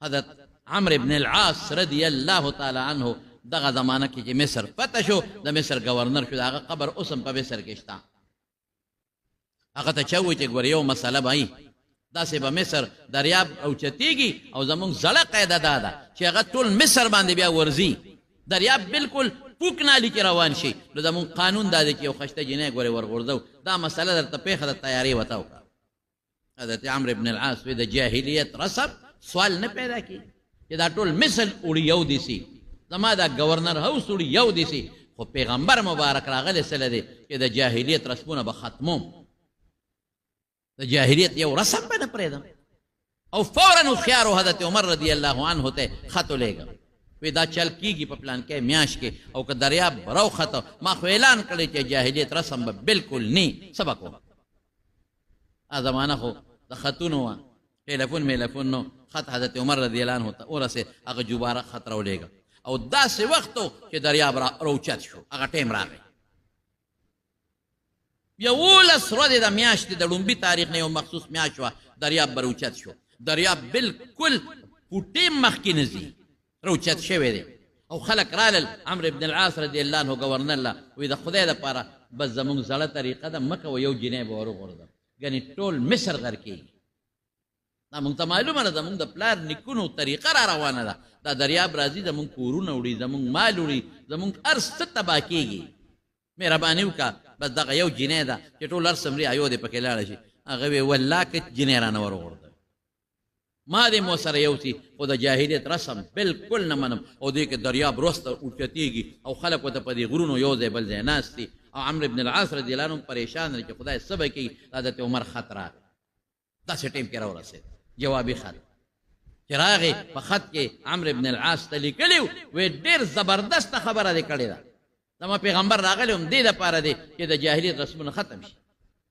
حضرت عمرو بن العاص رضی الله تعالی عنہ دغه زمانه کې چې مصر فتح شو د مصر گورنر شو، د هغه قبر اوس هم په مصر کې شته. هغه ته چا ووایي چې ګوره یو مسله به وي، داسې به مصر دریاب اوچتېږي او زمونږ زړه قاعده دا ده چې هغه ټول مصر باندې بیا ورځي، دریاب بالکل پوک نالي کې روان شي. نو زمونږ قانون دا دی چې یو خشته جنۍ ګورې ورغورځو. دا مسله درته پېښه د تیارې ورته وکړه. حضرت عمرو بن العاص وی د جاهلیت رسم سوال نه پیدا کړي چې دا ټول مصر وړي یو دي سي، زما دا گورنر هاوس وړي یو دي سي. خو پیغمبر مبارک راغلی سره دی چې د جاهلیت رسمونه به ختموم، د جاهلیت یو رسم به نه پرېږدم. او فوراً هوښیارو حضرت عمر رضی الله عنه ته خط ولېږه، وی دا چل کېږي په پلانکۍ میاشت کې، او که دریاب راوخته ما خو اعلان کړی چې جاهلیت رسم به بالکل نه. څه به کوم؟ زمانه خو د خطونو وه، ټیلیفون میلیفون نو. خط حضرت عمر رضی الله عنه ته ورسېد، هغه جوباره خط راولېږه. او داسې وخت و چې دریاب راوچت شو، هغه ټیم راغی. 11 ورځې د میاشتې د لومبي تاریخ نه یو مخصوص میاشت وه، دریاب به راوچت شو. دریاب بالکل فوټې مخکې نه ځي، راوچت شوی دی. او خلک رالل عمرو بن العاص رضی الله عنه گورنر له وی د خدای دپاره بس زمونږ زړه طریقه ده مه کوه، یو جنۍ به وروغورځم، ګنې ټول مصر غرق کېږي. دا مونږ ته معلومه ده زمونږ د پلار نیکونو طریقه را روانه ده. دا دریاب راځي زمونږ کورونه وړي، زمونږ مال وړي، زمونږ هر څه تباه کېږي. مهرباني وکړه بس دغه یو جنۍ ده چې ټول هر څه مري ایو دې پکې لاړه شي. هغه وی والله که جنۍ رانه وروغورځوي ما دې مو سره یوسي، خو د جاهلیت رسم بالکل نه منم. او دې کې دریاب وروسته اوچتېږي او خلک ورته په دې غرونو یو ځای بل ځای ناست دي. او عمرو بن العاص رضی الله عنه پریشان دی چې خدای څه به کوي. حضرت عمر خط راغی، داسې ټیم کې راورسېد جوابي خط چې راغی. په خط کې عمرو بن العاص ته لیکلي وی ډېر زبردسته خبره دې کړې ده، زما پیغمبر راغلی هم دې دپاره دی چې د جاهلیت رسمونه ختم شي.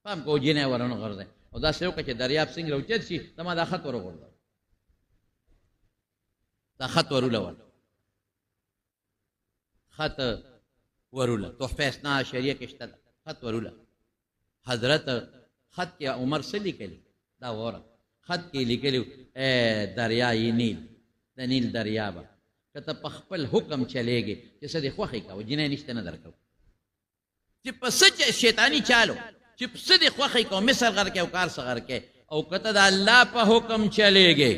پام کوه جنۍ ورونه غورځئ او داسې وکړه چې دریاب څنګه راوچت شي زما دا خط وروغورځوه. دا خط ورولول، خط وروله، تحفه اثنا عشریه کې شته، خط وروله. حضرت خط کې عمر څه لیکلي دا وره. خط کې لیکلي دریای نیل، د نیل دریابه که ته په خپل حکم چلېږې چې څه دې خوښې کوه، جنۍ نشته نه درکوو. چې په څه شیطاني چالو چې څه دې خوښې کوه، مصر غر کې او کار څه غر کې. او که ته د الله په حکم چلېږې،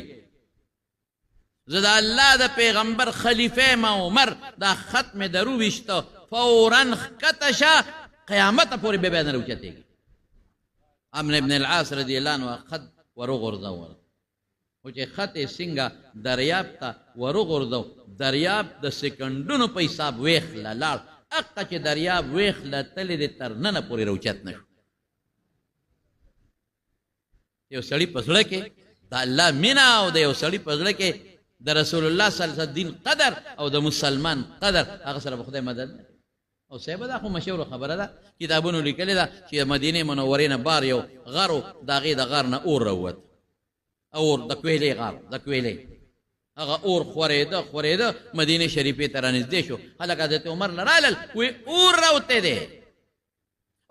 زه د الله د پیغمبر خلیفه ما عمر دا خط مې درو ویشته، فوراً ښکته شه قیامت پورې به بیا نه راوچتېږي. عمرو بن العاص رضی الله عنه خط وروغورځوه. خو چې خط یې څنګه دریاب ته وروغورځو، دریاب د سکنډونو په حساب ویښله لاړ. هغه چې دریاب ویښله تلې د تر ننه پورې راوچت نه شو. یو سړي په زړه کې د الله مینه او د یو سړي په زړه کې د رسول الله صلی الله علیه وسلم دین قدر او د مسلمان قدر، هغه سره به خدای مدد نه کوي. او صاحب دا خو مشهوره خبره ده، کتابونو لیکلې ده چې د مدینې منورې نه بار یو غر و، د هغې د غر نه اور راووت. اور د کویلې غر، د کویلې هغه اور خورېده مدینې شریفې ته رانږدې شو. خلک حضرت عمر نه رالل وی اور راوتی دی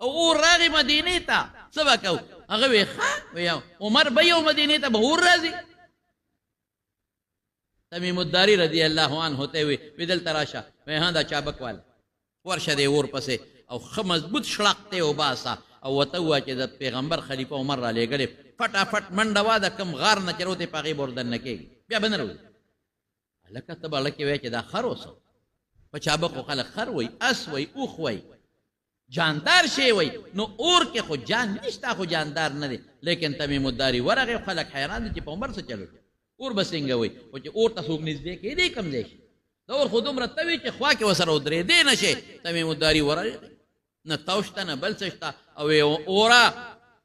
او اور راغی مدینې ته، څه به کوو؟ هغه وی ښه عمر به یو مدینې ته به اور راځي. تمیم الداري رضی الله عنه ته وی دلته راشه، وی ها دا چابک والا ورشه دی اور پسې او ښه مضبوط شړق ته وباسه او ورته ووایه چې د پیغمبر خلیفه عمر را لېږلې. فټافټ منډه وا د کوم غار نه چې روتې په هغې به وردننه کېږي، بیا به نه راوځي. هلکه ته به هلکې وایه چې دا خر اوسه، په چابکو خلک خر وایي، اس وایي، اوښ وایي، جاندار شی وایي. نو اور کې خو جان نشته، خو جاندار نه دی. لیکن تمیم الداري ورغې، خلک حیران دي چې په عمر څه چلو اور به څنګه وایي. خو چې اور ته څوک نږدې کېدی کم ځای شي، د اور خو دومره ته وي چې خوا کې ورسره ودرېدی نه شي. تمیم الداري ورغې، نه تو شته نه بل څه شته. او اوره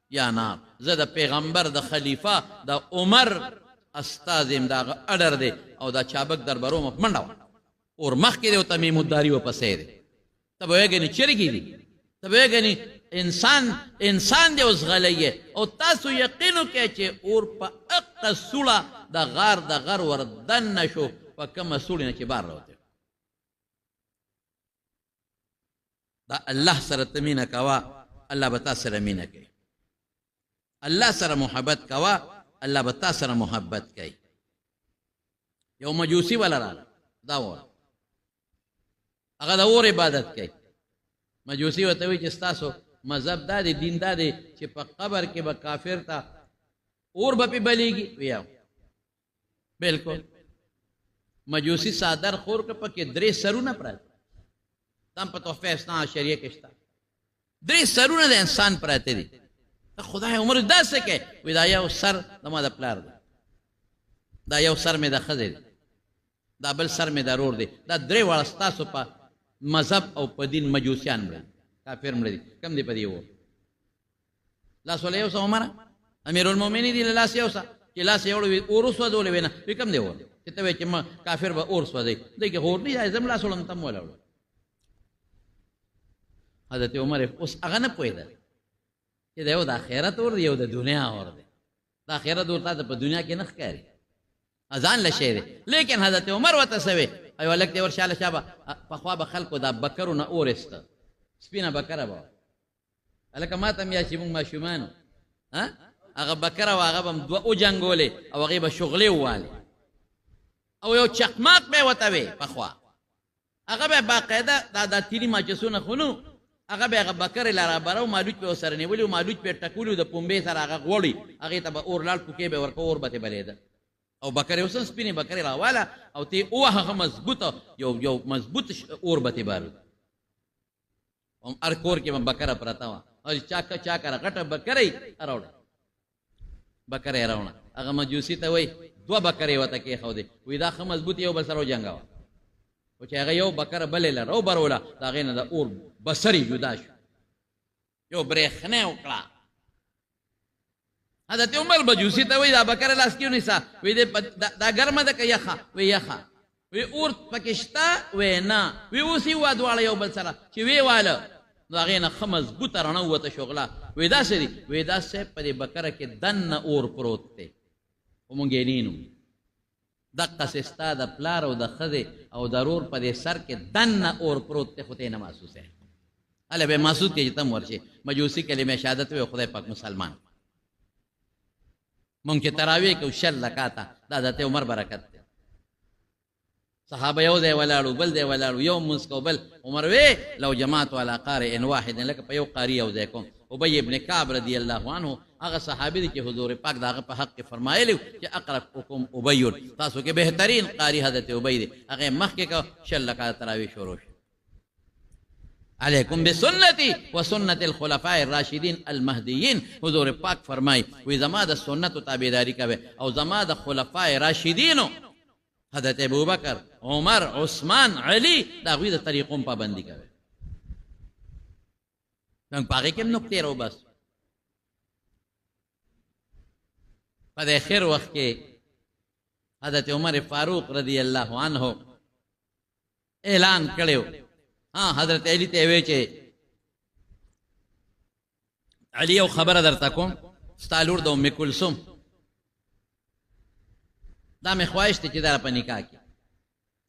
یا نار، زه د پیغمبر د خلیفه د عمر استاذ یم، د هغه اډر دی او دا چابک دربرو منډه وه، اور مخکې دی او تمیم الداري ورپسې دی. ته به وایې ګنې چرګې دي، ته به وایې ګنې انسان دی اوس غلی. او تاسو یقین وکړئ چې اور په هغه سوړه د غر وردننه شو، په کومه سوړې نه چې بار راوتی. دا الله سره ته مینه کوه، الله به تا سره مینه کوي. الله سره محبت کوه، الله به تا سره محبت کوي. یو مجوسی والا راغی دا وویل هغه د اور عبادت کوي مجوسی ورته وایي چې ستاسو مذهب دا دی دین دا دی چې په قبر کې به کافر ته اور به پې بلیږي ویاو بلکل مجوسی صادر خور که پکې درې سرونه پراته دام په تحفه اسنا شریعه کې شته درې سرونه د انسان پراته دي خدای عمر داسې کوي وایي دا یو سر زما د پلار دی دا یو سر مې د ښځې دی دا بل سر مې د رور دی دا درې واړه ستاسو په مذهب او په دین مجوسیان مړه کافر مړه دي کم دی په دې اور لاس ولا یو څه عمره امیرالمؤمنین دی لاس یو څه چې لاس یې وړو اور وسوځولی وی نه وی کم دی اور چې ته وایې چې ما کافر به اور سوځوي دی کې اور نه زم لاس وړم تم ولاړو حضرت عمر اوس هغه نه پوهېده چې دا یو د آخرت اور دی یو د دنیا اور دی د آخرت اور تا ته په دنیا کې نه ښکاري ځان له شی دی لیکن حضرت عمر ورته څه وی یو هلک دی ورشاله شابه پخوا به خلکو دا بکرو نه اور ایسته سپینه بکره به هلکه ما ته هم یا چې مونږ ماشومان هغه بکره و هغه به هم دوه وجنګولې او هغې به شغلې ووالې او یو چقماق به یې ورته وی پخوا هغه به باقاعده دا تیري ماچسونه خو نو هغه به هغه بکرې لا رابره و مالوچ به ورسره نیولي و مالوچ به یې ټکولي د پنبې سره هغه غوړي هغې ته به اور لاړ کوکې به یې ورکه اور به ترې بلېده او بکرې اوس هم سپینې بکرې راواله او ته یې ووهه مضبوطه یو مضبوط اور به ترې بارو هر کور کې به بکره پرته وه او چا کره غټه بکره یې راوړه بکره یې راوړه هغه مجوسي ته وایي دوه بکرې ورته کېښودې وایي دا ښه مضبوط یو بل سره وجنګوه خو چې هغه یو بکره بلې له راوبروله د هغې نه د اور بسرې جدا شو یو برېښنا وکړه حضرت عمر مجوسي ته وایي دا بکره لاس کې ونیسه وایي دا ګرمه ده که یخه وایي یخه وی اور پکې شته وی نه وی اوس یې ووه دواړه یو بل سره چې ویې واله نو هغې نه ښه مضبوطه رڼه ووته شغله وی داسې دي وی دا صاحب په دې بکره کې دننه اور پروت دی خو مونږ یې نینو دقسې ستا د پلار او د ښځې او د رور په دې سر کې دننه اور پروت دی خو ته یې نه محسوسوې هله به یې محسوس کړې چې ته هم ورشې مجوسي کلمې شهادت وی خدای پاک مسلمان مونږ چې تراویح کوو شل رکاته دا حضرت عمر برکت دی صحابه یو ځای ولاړو بل ځای ولاړو یو مونځ کو بل عمر وی لو جماعت علی قارئ واحد لکه په یو قاري یو ځای کوم ابی ابن کعب رضی الله عنه هغه صحابي دی چې حضور پاک د هغه په حق کې فرمایلی چې اقربکم ابی تاسو کې بهترین قاري حضرت ابی دی هغې مخکې کو شل رکعت تراویح شروع شو علیکم بسنتی و سنت الخلفاء الراشدین المهدیین حضور پاک فرمای وی زما د سنت تابعداري کوي او زما د خلفاء راشدینو حضرت ابوبکر عمر عثمان علی دا غوی د طریقوم پابندي کوي نن پاګه کې نقطې راو بس په د اخر وخت کې حضرت عمر فاروق رضی الله عنه اعلان کړو حضرت علی ته وی چې علی یو خبره درته کوم ستا لور د ام کلثوم دا مې خواهش دی چې دا په نکاح کې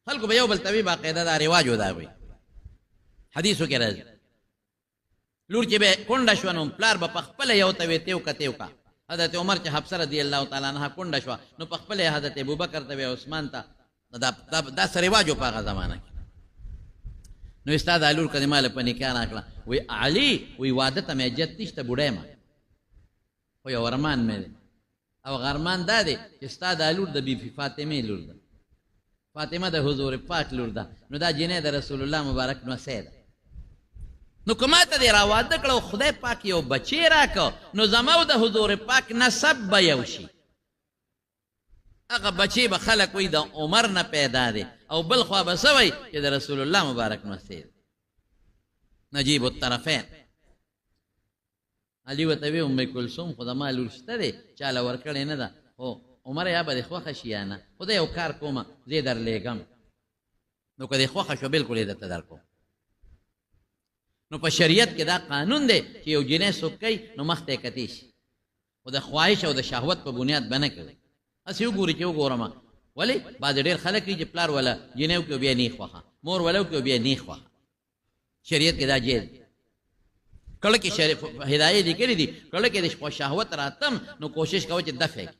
خلکو به یو بل ته وي باقاعده دا رواج ودا وي حدیثو کې راځي لور چې به کونډه شوه نو پلار به په خپله یو ته وی تیو کا حضرت عمر چې حفصه رضی الله تعالی عنها کونډه شوه نو په خپله حضرت ابوبکر ته وی عثمان ته دا څه رواج و په هغه زمانه کې نو ستا دا لور که د ما له په نکاح راکړه وی علي وی واده ته مې اجت نشته بوډی ما خو یو ارمان مې دی او غرمان دا دی چې ستا دا لور د بیبي فاطمې لور ده فاطمه د حضور پاک لور ده نو دا جنې د رسول الله مبارک نوسی ده نو که ما ته دې راواده کړه خدای پاک یو بچی راکړه نو زما او د حضور پاک نسب به یو شي هغه بچی به خلک وایي د عمر نه پیدا دی او بل خوا به څه وایي چې د رسول الله مبارک نوسی ده نجیب الطرفین علي ورته وی ام کلثوم خو زما لور شته دی چاله ورکړې نه ده خو عمر یا به دې خوښه شي یا نه خو زه یو کار کومه زه یې درلیږم نو که دې خوښه شو بلکل یې درته درکوم نو په شریعت کې دا قانون دی چې یو جنۍ څوک کوي نو مخ ته یې کتی شي خو د خواهش او د شهوت په بنیاد به نه کوي هسې وګوري چې وګورم ولې بعضې ډېر خلک وي چې پلار وله جنۍ وکړي بیا نیغ خوښه مور وله وکړي بیا نیغ خوښه شریعت کې دا جایز دی کله کې شریف هدایت لیکلي دي کله کې د شهوت راتم نو کوشش کوه چې دفع کړي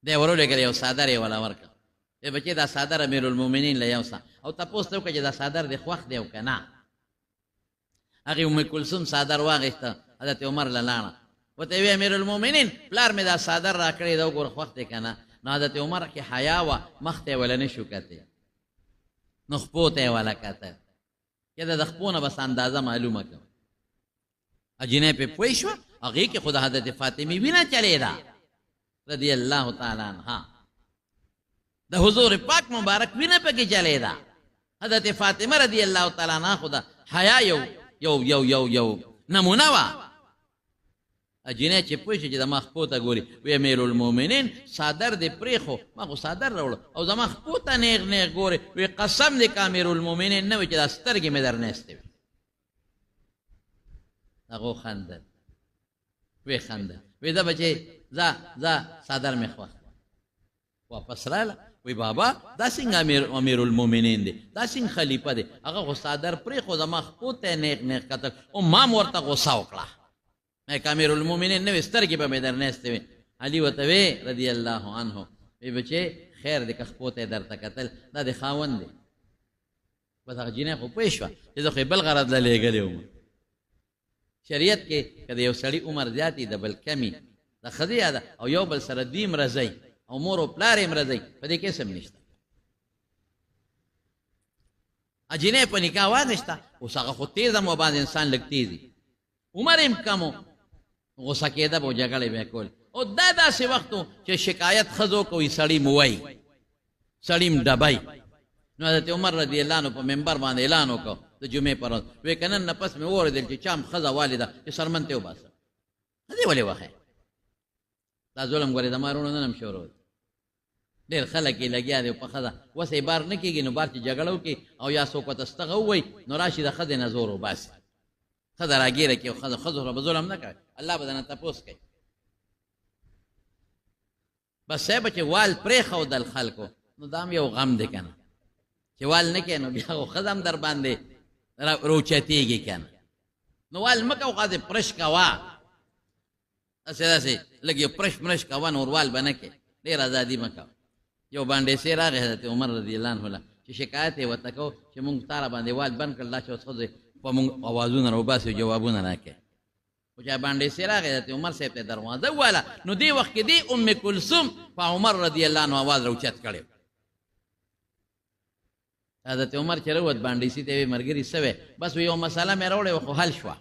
دی ورولېږل یو څادر یې وله ورکړه ای بچې دا څادر امیرالمؤمنین له یوسه او تپوس ته وکړه چې دا څادر دې خوښ دی او که نه هغې ام کلثوم څادر واغېسته حضرت عمر له لاړه ورته یې وی امیرالمؤمنین پلار مې دا څادر را کړی دا وګوره خوښ دی که نه نو حضرت عمر کې حیا وه مخ ته یې وله نه شو کتی نو خپو ته یې وله کتل که د خپو نه بس اندازه معلومه کړه جنۍ پې پوه شوه هغې کې خو د حضرت فاطمې وینه چلېده رضی الله تعالی عنها د حضور پاک مبارک وینه پکې چلېده حضرت فاطمه رضی الله تعالی عنها خو د حیا یو نمونه وه جنۍ چې پوه شي چې زما خپو ته ګوري وی امیرالمؤمنین څادر دې پرېښو ما خو څادر راوړه او زما خپو ته نیغ نیغ ګوري وی قسم دې که امیرالمؤمنین نه وي چې دا سترګې مې در نیستې وي هغه خندل وی خندل وی دا بچې ځه څادر مې خوښ واپس راله وی بابا دا څنګه امیرالمؤمنین دی دا څنګه خلیفه دی هغه خو څادر پرېښو زما خپو ته یې نیغ نیغ کتل او ما م ورته غوسه وکړه که امیرالمؤمنین نه وي سترګې به مې در نیستې وي علي ورته وی رضی الله عنه وی بچې خیر دی که خپو ته یې درته کتل دا د خاوند دی بس هغه جینۍ خو پوه شوه چې زه خو یې بل غرض له لېږلی وم شریعت کې که د یو سړي عمر زیات وي د بل کمي د ښځې یاده او یو بل سره دوی مرضی او مور او پلار یې مرضی په دې کې اسم نشته جینۍ په نکاح واغېسته اوس هغه خو تیزه مو باندې انسان لږ تیز وي عمر یې کم و غوسه کېده به جګړې به یې کولې او دا داسې وخت و چې شکایت ښځو کوي سړي م وایي سړي م ډبی نو حضرت عمر رضی الله عنه په منبر باندې اعلان وکړ د جمعې پر ورځ وی که نن نه پس مې واورېدل چې چا م ښځه والې ده چې سرمن ته یې وباسه ښځې ولې وښی دا ظلم ګورې زما وروڼو نن هم شروع دی ډېر خلک یې لګیا دی په ښځه وس یې بار نه کېږي نو بار چې جګړه وکړي او یا څوک ورته ستغه ووایي نو راشي د ښځې نه زور وباسي ښځه راګیره کړي او ښځو سره به ظلم نه کوي الله به درنه تپوس کوي بس صاحب چې وال پرېښودل خلکو نو دا هم یو غم دی که نه چې وال نه کوې نو بیا خو ښځه هم در باندې روچتېږي که نه نو وال مه کوه خاصې پرش کوه داسې داسې لږ یو پرش مرش کوه نور وال به نه کوې ډېر ازادي مه کوه یو باندېسې راغی حضرت عمر رضی الله عنه له چې شکایت یې ورته کوو چې مونږ تا را باندې وال بند کړل دا چې اوس ښځې په مونږ اوازونه راوباسي او جوابونه راکوي خو چې باندېسې راغی حضرت عمر صاحب ته دروازه وواله نو دې وخت کې دې ام کلثوم په عمر رضی الله عنه اواز راوچت کړی حضرت عمر چې راووت باندېسي ته یې ویې ملګري څه وی بس یو مسله مې راوړې وه خو حل شوه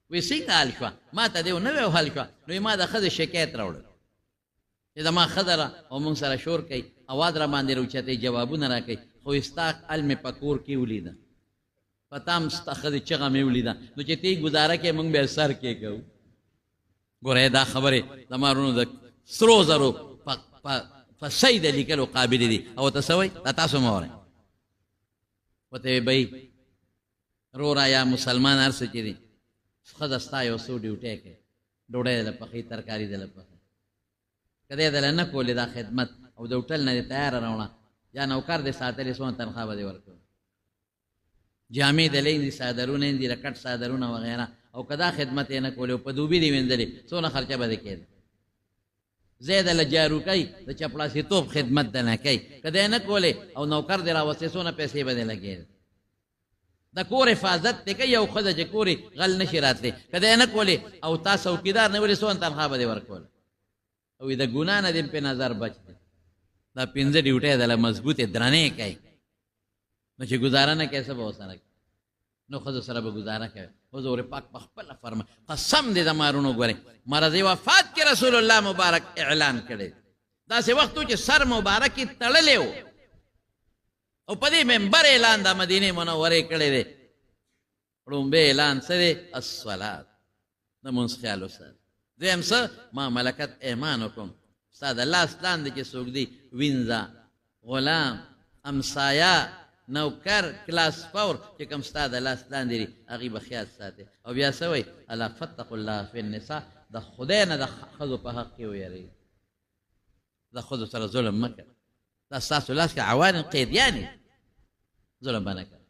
وی څنګه حل شوه ما ته دې نه وی حل شوه نو ما د ښځې شکایت راوړل چې زما ښځه را او مونږ سره شور کوي اواز را باندې راوچتوي جوابونه را کوي خو ستا ال مې په کور کې ولیده په تا هم ستا ښځې چغه مې ولیده نو چې تی ګزاره کوې مونږ بیا سر کېږو ګوره دا خبرې زما وروڼو د سرو زرو په صحیح د لیکلو قابلې دي او ورته څه وایي دا تاسو مه اورئ ورته وایي بهی وروره یا مسلمان هر څه چې دي ښځه ستا یو څو ډیوټۍ کوي ډوډۍ دله پخوي ترکاري دله پخوي که دی دله نه کولې دا خدمت او د هوټل نه دې تیاره راوړه یا نوکر دې ساتلې څومره تنخواه به دې ورکوي جامې دله یې دي څادرونه یې دي رکټ څادرونه وغیره او که دا خدمت یې نه کولې او په دوبي دې وینځلې څونه خرچه به دې کېده ځای دله جارو کوي د چپړاسیتوب خدمت دله کوي که دی نه کولې او نوکر دې راوستې څونه پیسې به دې لګېدې د کور حفاظت دې کوي یو ښځه چې کور غل نشي راتلی که دی نه کولې او تا څوکیدار نه ولې څونه تنخواه به دې ورکوله او د ګناه نه دې په نظر بچ دی دا پنځه ډیوټۍ دله مضبوطې درنې کوي نو چې ګزاره نه کوي څه به ورسره کوي نو ښځو سره به ګزاره کوي حضور پاک په خپله فرمایي قسم دې زما وروڼو ګورئ مرض وفات کې رسول الله مبارک اعلان کړی داسې وخت و چې سر مبارک یې تړلی و او په دې منبر اعلان د مدینې منورې کړی دی لومبی اعلان څه دی الصلات د مونځ خیال وساتئ دویم څه ما ملکت ایمانکم ستا د لاس لاندې چې څوک دی وینځه غلام امسایه نوکر کلاس فور چې کوم ستا د لاس لاندې دي هغې به خیال ساتي او بیا څه وایي الا فتقوا الله فی النساء د خدای نه د ښځو په حق کې ویرئ د ښځو سره ظلم مه کوه دا ستاسو لاس کې عوانم قیدیانې ظلم به نه کوه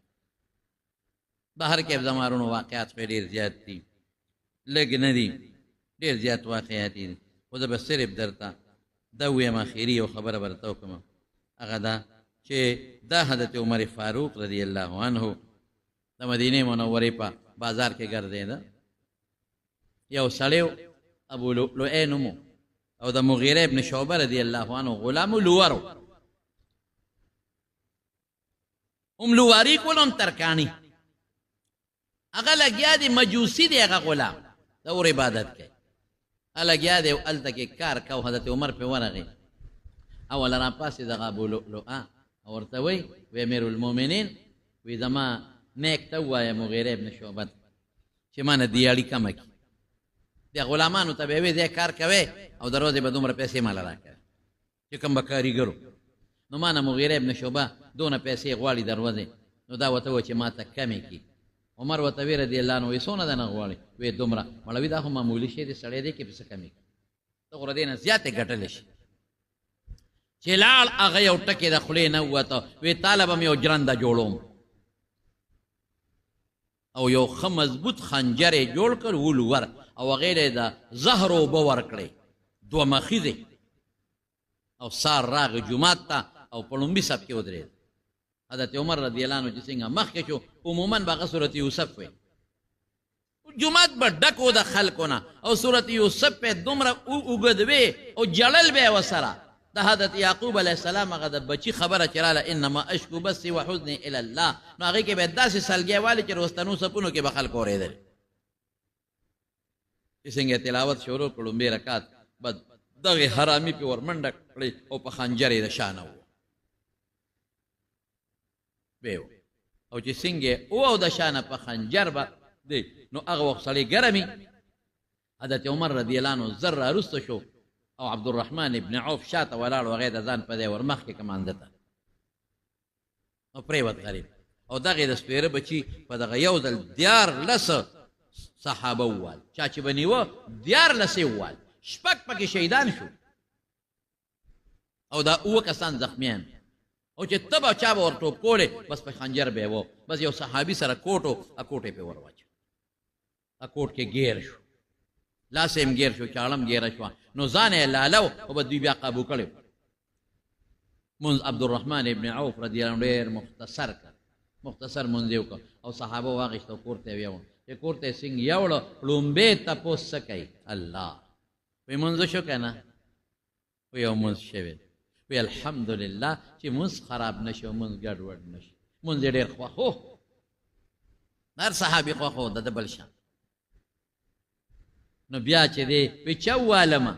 بهر کې زما وروڼو واقعات پرې ډېر زیات دي لږ نه دي ډېر زیات واقعات دي خو زه به صرف درته دا ویم اخري یو خبره به درته وکړم، هغه دا چې دا حضرت عمر فاروق رضی الله عنه د مدینې منورې په بازار کې ګرځېده. یو سړی ابو لؤلؤ نوم او د مغیره ابن شعبه رضی الله عنه غلام لوور هم لواري کول هم ترکانی. هغه لګیا دی مجوسی دی، هغه غلام د اور عبادت کوي، هغه لګیا دی هلته کې کار کو. حضرت عمر پې ورغی، اول را پاسې دغه ابو لؤلؤ او ورته وی امیر المؤمنین وی زما نیک ته ووایه مغیره ابن شعبه چې ما نه دیاړي کمه کړي. د غلامانو ته به یې وی ځای کار کوې او د ورځې به دومره پیسې ماله راکوې چې کوم به کاریګرو. نو ما نه مغیره ابن شعبه دونه پیسې غواړي د ورځې، نو دا ورته وویل چې ما ته کمې کړي. عمر ورته وی رضي الله عنه وی څونه دنه غواړي؟ وی دومره. مړوي دا خو معمولي شی دی، سړی دی کې پسې کمې کړي، ته خو د دې نه زیاتې ګټلی شي. چې لاړ هغه یو ټکې د خولې نه ووته، وی تاله به مې یو جرنده جوړوم او یو ښه مضبوط خنجر یې جوړ کړ ولور او هغې له د زهر اوبه ورکړې دوه مخیزې او سار راغی جومات ته او په لومبي صف کې ودرېد. حضرت عمر رضی الله عنه چې څنګه مخکې شو، عموما به هغه صورت یوسف وی، جومات به ډک و د خلکو نه او صورت یوسف پې دومره اوږد وی او جړل به یې ورسره. د حضرت یعقوب علیه السلام هغه د بچي خبره چې راله انما اشکو بثي وحزني الی الله، نو هغې کې به یې داسې سلګی والي چې رستنو صفونو کې به خلک اورېدل. چې څنګه تلاوت شروع کړ لومبی رکعت بعد دغې حرامي پې ورمنډه کړې او په خنجر یې د شانه و بیو او چې څنګه او د شانه په خنجر به دی، نو هغه وخت سړی ګرمي. حضرت عمر رضی الله عنه زر راسته شو او عبدالرحمن ابن عوف شاته ولاړ و، هغې د ځان په دی ور مخکې کمانده ته او پرېوت غریب. او دغې د سپېره بچي په دغه یو ځل 14 صحابه ووال، چا چې به نیوه 14 یې ووال، 6 پکې شهیدان شو او دا 7 کسان زخمیان. او چې ته به چا به ور ټوپ کولې بس په خنجر به یې و، بس یو صحابي سره کوټ و، کوټ یې پې ور واچو، کوټ کې ګیر شو، لاس یې هم ګیر شو، چاړه هم ګیره شوه، نو ځان یې لالو او به دوی بیا قابو کړی. منځ عبدالرحمن ابن عوف رضی الله عنه ډېر مختصر منځ یې وکړ او صحابه واغېسته او کور ته یې ویوړ. چې کور ته یې څنګه یوړه لومبې تپوس څه کوي؟ الله وی منځ شو که نه؟ وی یو منځ شوی، وی الحمدلله چې منځ خراب نه شي او منځ ګډوډ نه شي. منځ یې ډېر خوښ و، هر صحابي خوښ و د بل شان. نو بیا چې دی وی چا ووالمه؟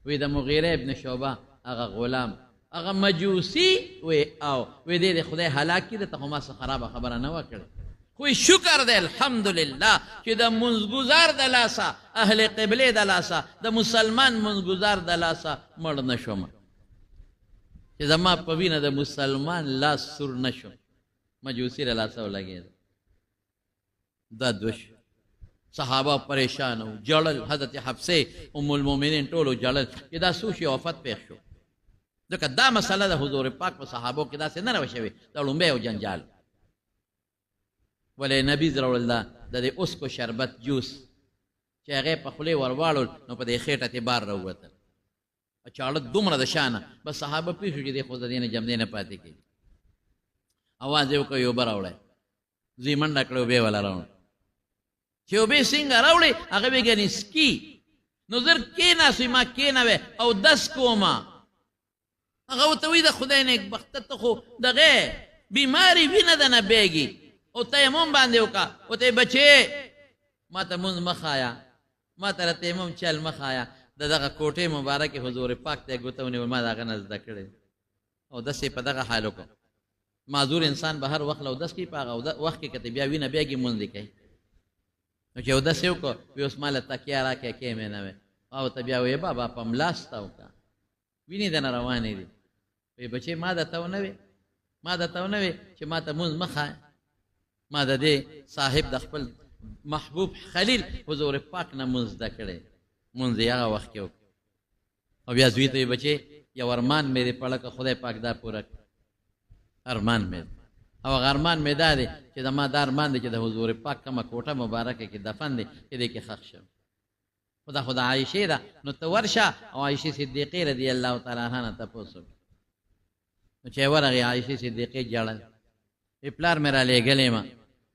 وی د مغیره ابن شعبه هغه غلام هغه مجوسی وی او وی دی د خدای هلاک کړي، ته خو ما څه خرابه خبره نه وه کړې. خو شکر دی الحمدلله چې د منځګزار د لاسه، اهل قبلې د لاسه، د مسلمان منځګزار د لاسه مړ نه شوم، چې زما په وینه د مسلمان لاس سور نه شو، مجوسی د لاسه ولګېد. دا دوش صحابه پریشان و، جړل. حضرت حفصه ام المؤمنین ټولو جړل چې دا څو شي وفات پېښ شو، ځکه دا مسله د حضور پاک په صحابو کې داسې نه راوه شوې، دا لومبی یو جنجال. ولې نبي راوړل د دې اسکو شربت جوس چې هغې په خولې ور واړول، نو په دې خېټه تې بار راووتل، چاړه دومره د شانه، بس صحابه پوه شو چې دی خو د دې نه جمدې نه پاتې کېږي. اواز یې وکړ یو اوبه راوړی، زوی منډه کړې اوبې والا راوړ. چې اوبې څنګه راوړې هغه ویې ګنې سکي، نو زر کېناستوې، ما کېنوې او دس کومه. هغه ورته وایي د خدای نیکبخته ته خو دغې بیماري وینه ده نه بیږي او تیمم باندې وکړه. ورته بچې ما ته مونځ مه ښایه، ما ته د تیمم چل مه ښایه، د دغه کوټې مبارکې حضور پاک ته یې ګوته ونیول، ما د هغه نه زده کړې او داسې په دغه حال وکړه. معذور انسان به هر وخت له اودس کوي، په هغه وخت کې که ته بیا وینه بیږي مونځ یې کوي. نو چې اودس یې وکړو وی اوس ما له تکیه راکړې کې مې نه وې، او ته بیا ویې بابا په ملاسته وکړه، وینې دنه روانې دي. وی بچې ما درته ونه وې، ما درته ونه وې چې ما ته مونځ مه ښایه، ما د دې صاحب د خپل محبوب خلیل حضور پاک نه مونځ زده کړی، مونځ یې هغه وخت کې وکړو. او بیا زوی ته وی بچې یو ارمان مې دی پړه که خدای پاک دا پوره کړي، ارمان مې دی. او هغه ارمان مې دا دی چې زما دا ارمان دی چې د حضور پاک کومه کوټه مبارکه کې دفن دی چې دې کې ښخ شم. خدا عائشه ده نو ته ورشه او عائشه صدیقه رضی الله تعالی عنها ته پوسو نو چې ورغه عائشه صدیقه جړل پلار مې را لېږلې ما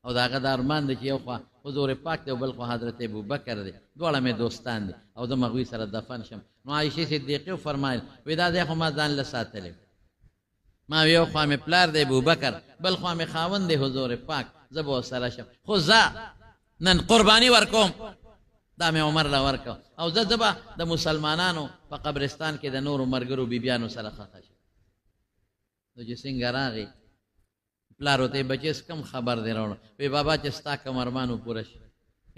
او داغه د ارمان دی چې یو خوا حضور پاک دی او بل خوا حضرت ابوبکر دی دواړه مې دوستان دي او د مغوی سره دفن شم نو عائشه صدیقه فرمایل وې دا دی خو ما ځان له ساتلې ما یو خوا مې پلار دی ابوبکر بل خوا مې خاوند دی حضور پاک زه به سره شم خو زه نن قرباني ورکوم دا مې عمر لا ورکو او زه به د مسلمانانو په قبرستان کې د نورو مرګرو بیبیانو سره خاصه شم نو چې څنګه راغی پلار ته بچیس کم خبر دی راوړ وی بابا چې ستا کوم ارمانو پوره شي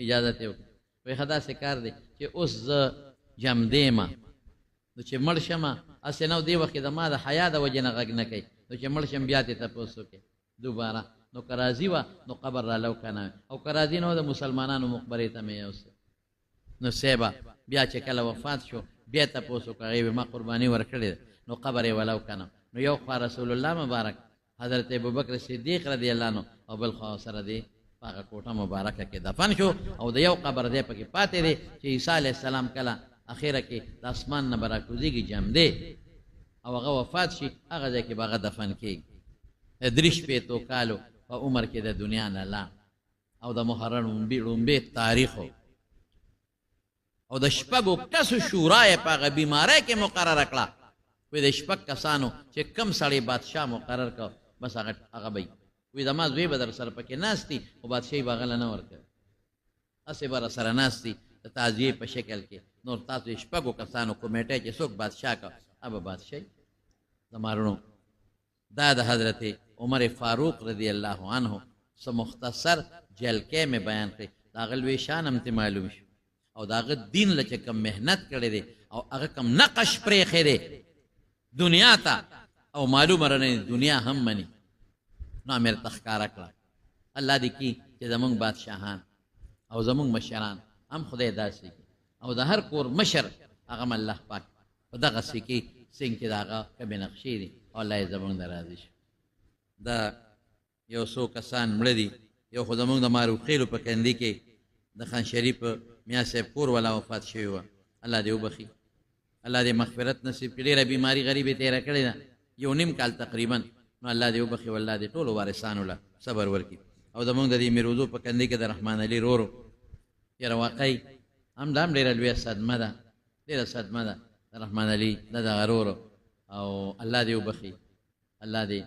اجازه ته وی خدا سے کار دی چې اوس ز جم دیما نو چې مړ شمه اسې نو دی وخت د ما د حیا د وجه نه غږ نه کوي نو چې مړ شم بیا ته تاسو کې دوباره نو کرازی وا نو قبر را لو کنه او کرازی نو د مسلمانانو مقبره ته مې اوس نو سیبا بیا چې کله وفات شو بیا تاسو کوي ما قرباني ورکړې نو قبر یې ولو کنه نو یو خوا رسول الله مبارک حضرت ابوبکر صدیق رضی الله عنه او بل خوا سره دی هغه کوټه مبارکه کې دفن شو او د یو قبر دی پکې پاتې دی چې عیسی علیه السلام کله اخیره کې د اسمان نه براکوزیږي جام دی او هغه وفات شي هغه ځای کې به هغه دفن کېږي دریش پیتو کالو په عمر کې د دنیا نه لا او د محرم لومبې تاریخو او د شپږو کسو شورا یې په هغه بیمارۍ کې مقرره کړه وی د شپږ کسانو چې کم سړی بادشاه مقرر کړ بس هغه به وی د ما زوی به در سره پکې ناست دي خو بادشاهي به هغه نه ورکوي هسې به راسره ناست دي د تعزیې په شکل کې نور تاسو شپږو کسانو کمیټه چې څوک بادشاه کړ هغه بادشاهي زما وروڼو دا د حضرت عمر فاروق رضی الله عنه څه مختصر جلکې مې بیان کړی د هغه لوی شان هم ته معلوم شو او د هغه دین له چې کم محنت کړی دی او هغه کم نقش پرېښی دی دنیا ته او معلومه رانه دنیا هم مني نو امیر تخکاره کړه الله دې کی چې زمونږ بادشاهان او زمونږ مشران هم خدای داسې کی او د هر کور مشر هغه الله پاک په دغه سې کې څنګه چې د هغه کبې نقشې دي او الله یې زمونږ نه راضي شي دا یو څو کسان مړه دي یو خو زمونږ د ماروخیلو په کندي کې د خان شریف میاں صاحب کور والا وفات شوی وه الله دې وبخي الله دې مغفرت نصیب کړي ډېره بیماري غریبې تېره کړې ده یو نیم کال تقریبا نو الله دې وبخي او الله دې ټولو وارثانو له صبر ورکړي او زمونږ د دې میروزو په کندي کې د رحمان علي رورو یاره واقعي هم دا هم ډېره لویه صدمه ده ډېره صدمه ده د رحمان علي د دغه رورو او الله دې وبخي الله دې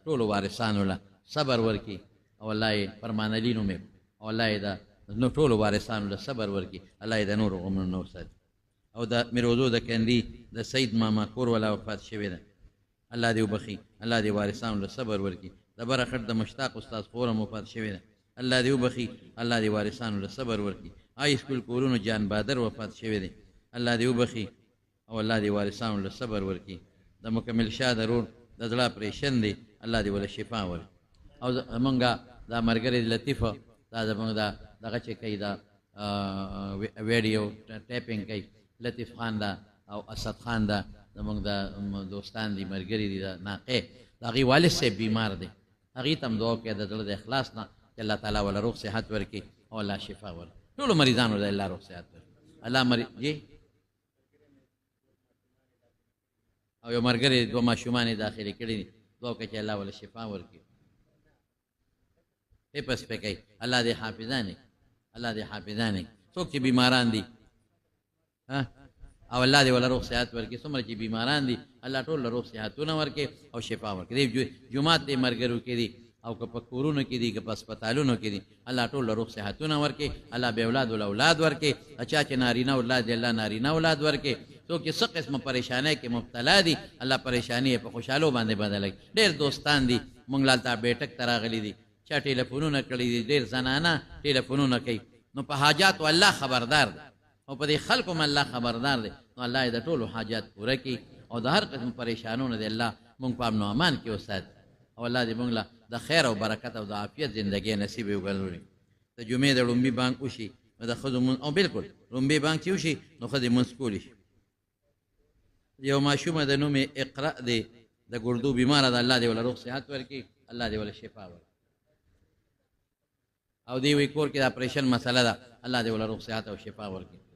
ټولو وارثانو له صبر ورکړي او الله یې فرمان علي نومې او الله یې د نو ټولو وارثانو له صبر ورکړي الله یې د نورو غمونو نه وساتي او د میروزو د کندي د سید ماما کور والا وفات شوی ده الله دې وبخي الله دې وارثانو له صبر ورکړي د بره خټ د مشتاق استاد خورم وفات شوی ده الله دې وبخي الله دې وارثانو له صبر ورکړي هاي سکول کورونو جان بادر وفات شوی ده الله دې وبخي او الله دې وارثانو له صبر ورکړي د مکمل شاه ضرور د زړه اپریشن دی الله دې ول شفا ورکړي او زمونږه دا مرګري لطیفه دا زمونږ دغه چې کوي دا ویډیو ټیپینګ کوي لطیف خان دا او اسد خان دا زمونږ د دوستان دي ملګري دي د ناقې د هغې والد صاحب بیمار دی هغې ته هم دعا وکړئ د زړه د اخلاص نه چې الله تعالی وله روغ صحت ورکړي او الله شفا ورکړي ټولو مریضانو له الله روغ صحت ورکړي الله جی او یو ملګري دوه ماشومان یې داخلي کړي دي دعا وکړئ چې الله وله شفا ورکړي پس پې کوي الله دې حافظانې الله دې حافظانې څوک چې بیماران دي او الله دې ولا روغ صحت ورکړي څومره چې بیماران دي الله ټول له روغ صحتونه ورکړي او شفا ورکړي دې جومات دې مرګرو کې دي او که په کورونو کې دي که په هسپتالونو کې دي الله ټول له روغ صحتونه ورکړي الله بې اولاد ول اولاد ورکړي چا چې نارینه اولاد دې الله نارینه اولاد ورکړي څوک چې څه قسمه پریشانۍ کې مبتلا دي الله پریشاني په خوشحالو باندې بدله کړي ډېر دوستان دي مونږ لالته بیټک ته راغلي دي چا ټیلیفونونه کړي دي ډېر زنانه ټیلیفونونه کوي نو په حاجاتو الله خبردار دی او په دې خلکو هم الله خبردار دی نو الله یې د ټولو حاجات پوره کړي او د هر قسم پریشانونو دی الله مونږ په امن و امان کې وساتي او الله دې مونږ له د خیر او برکت او د عافیت زندګۍ نصیب وګرځوي د جمعې د لومبي بانک وشي نو د ښځو او بالکل لومبي بانک چې وشي نو ښځې مونځ کولی شي یو ماشومه د نوم یې اقرا دی د ګردو بیماره ده الله دې وله روغ صحت ورکړي الله دې وله شفا ورکړي او دی وی کور کې د اپریشن مسله ده الله دې ولا روغ صحت او شفا ورکړي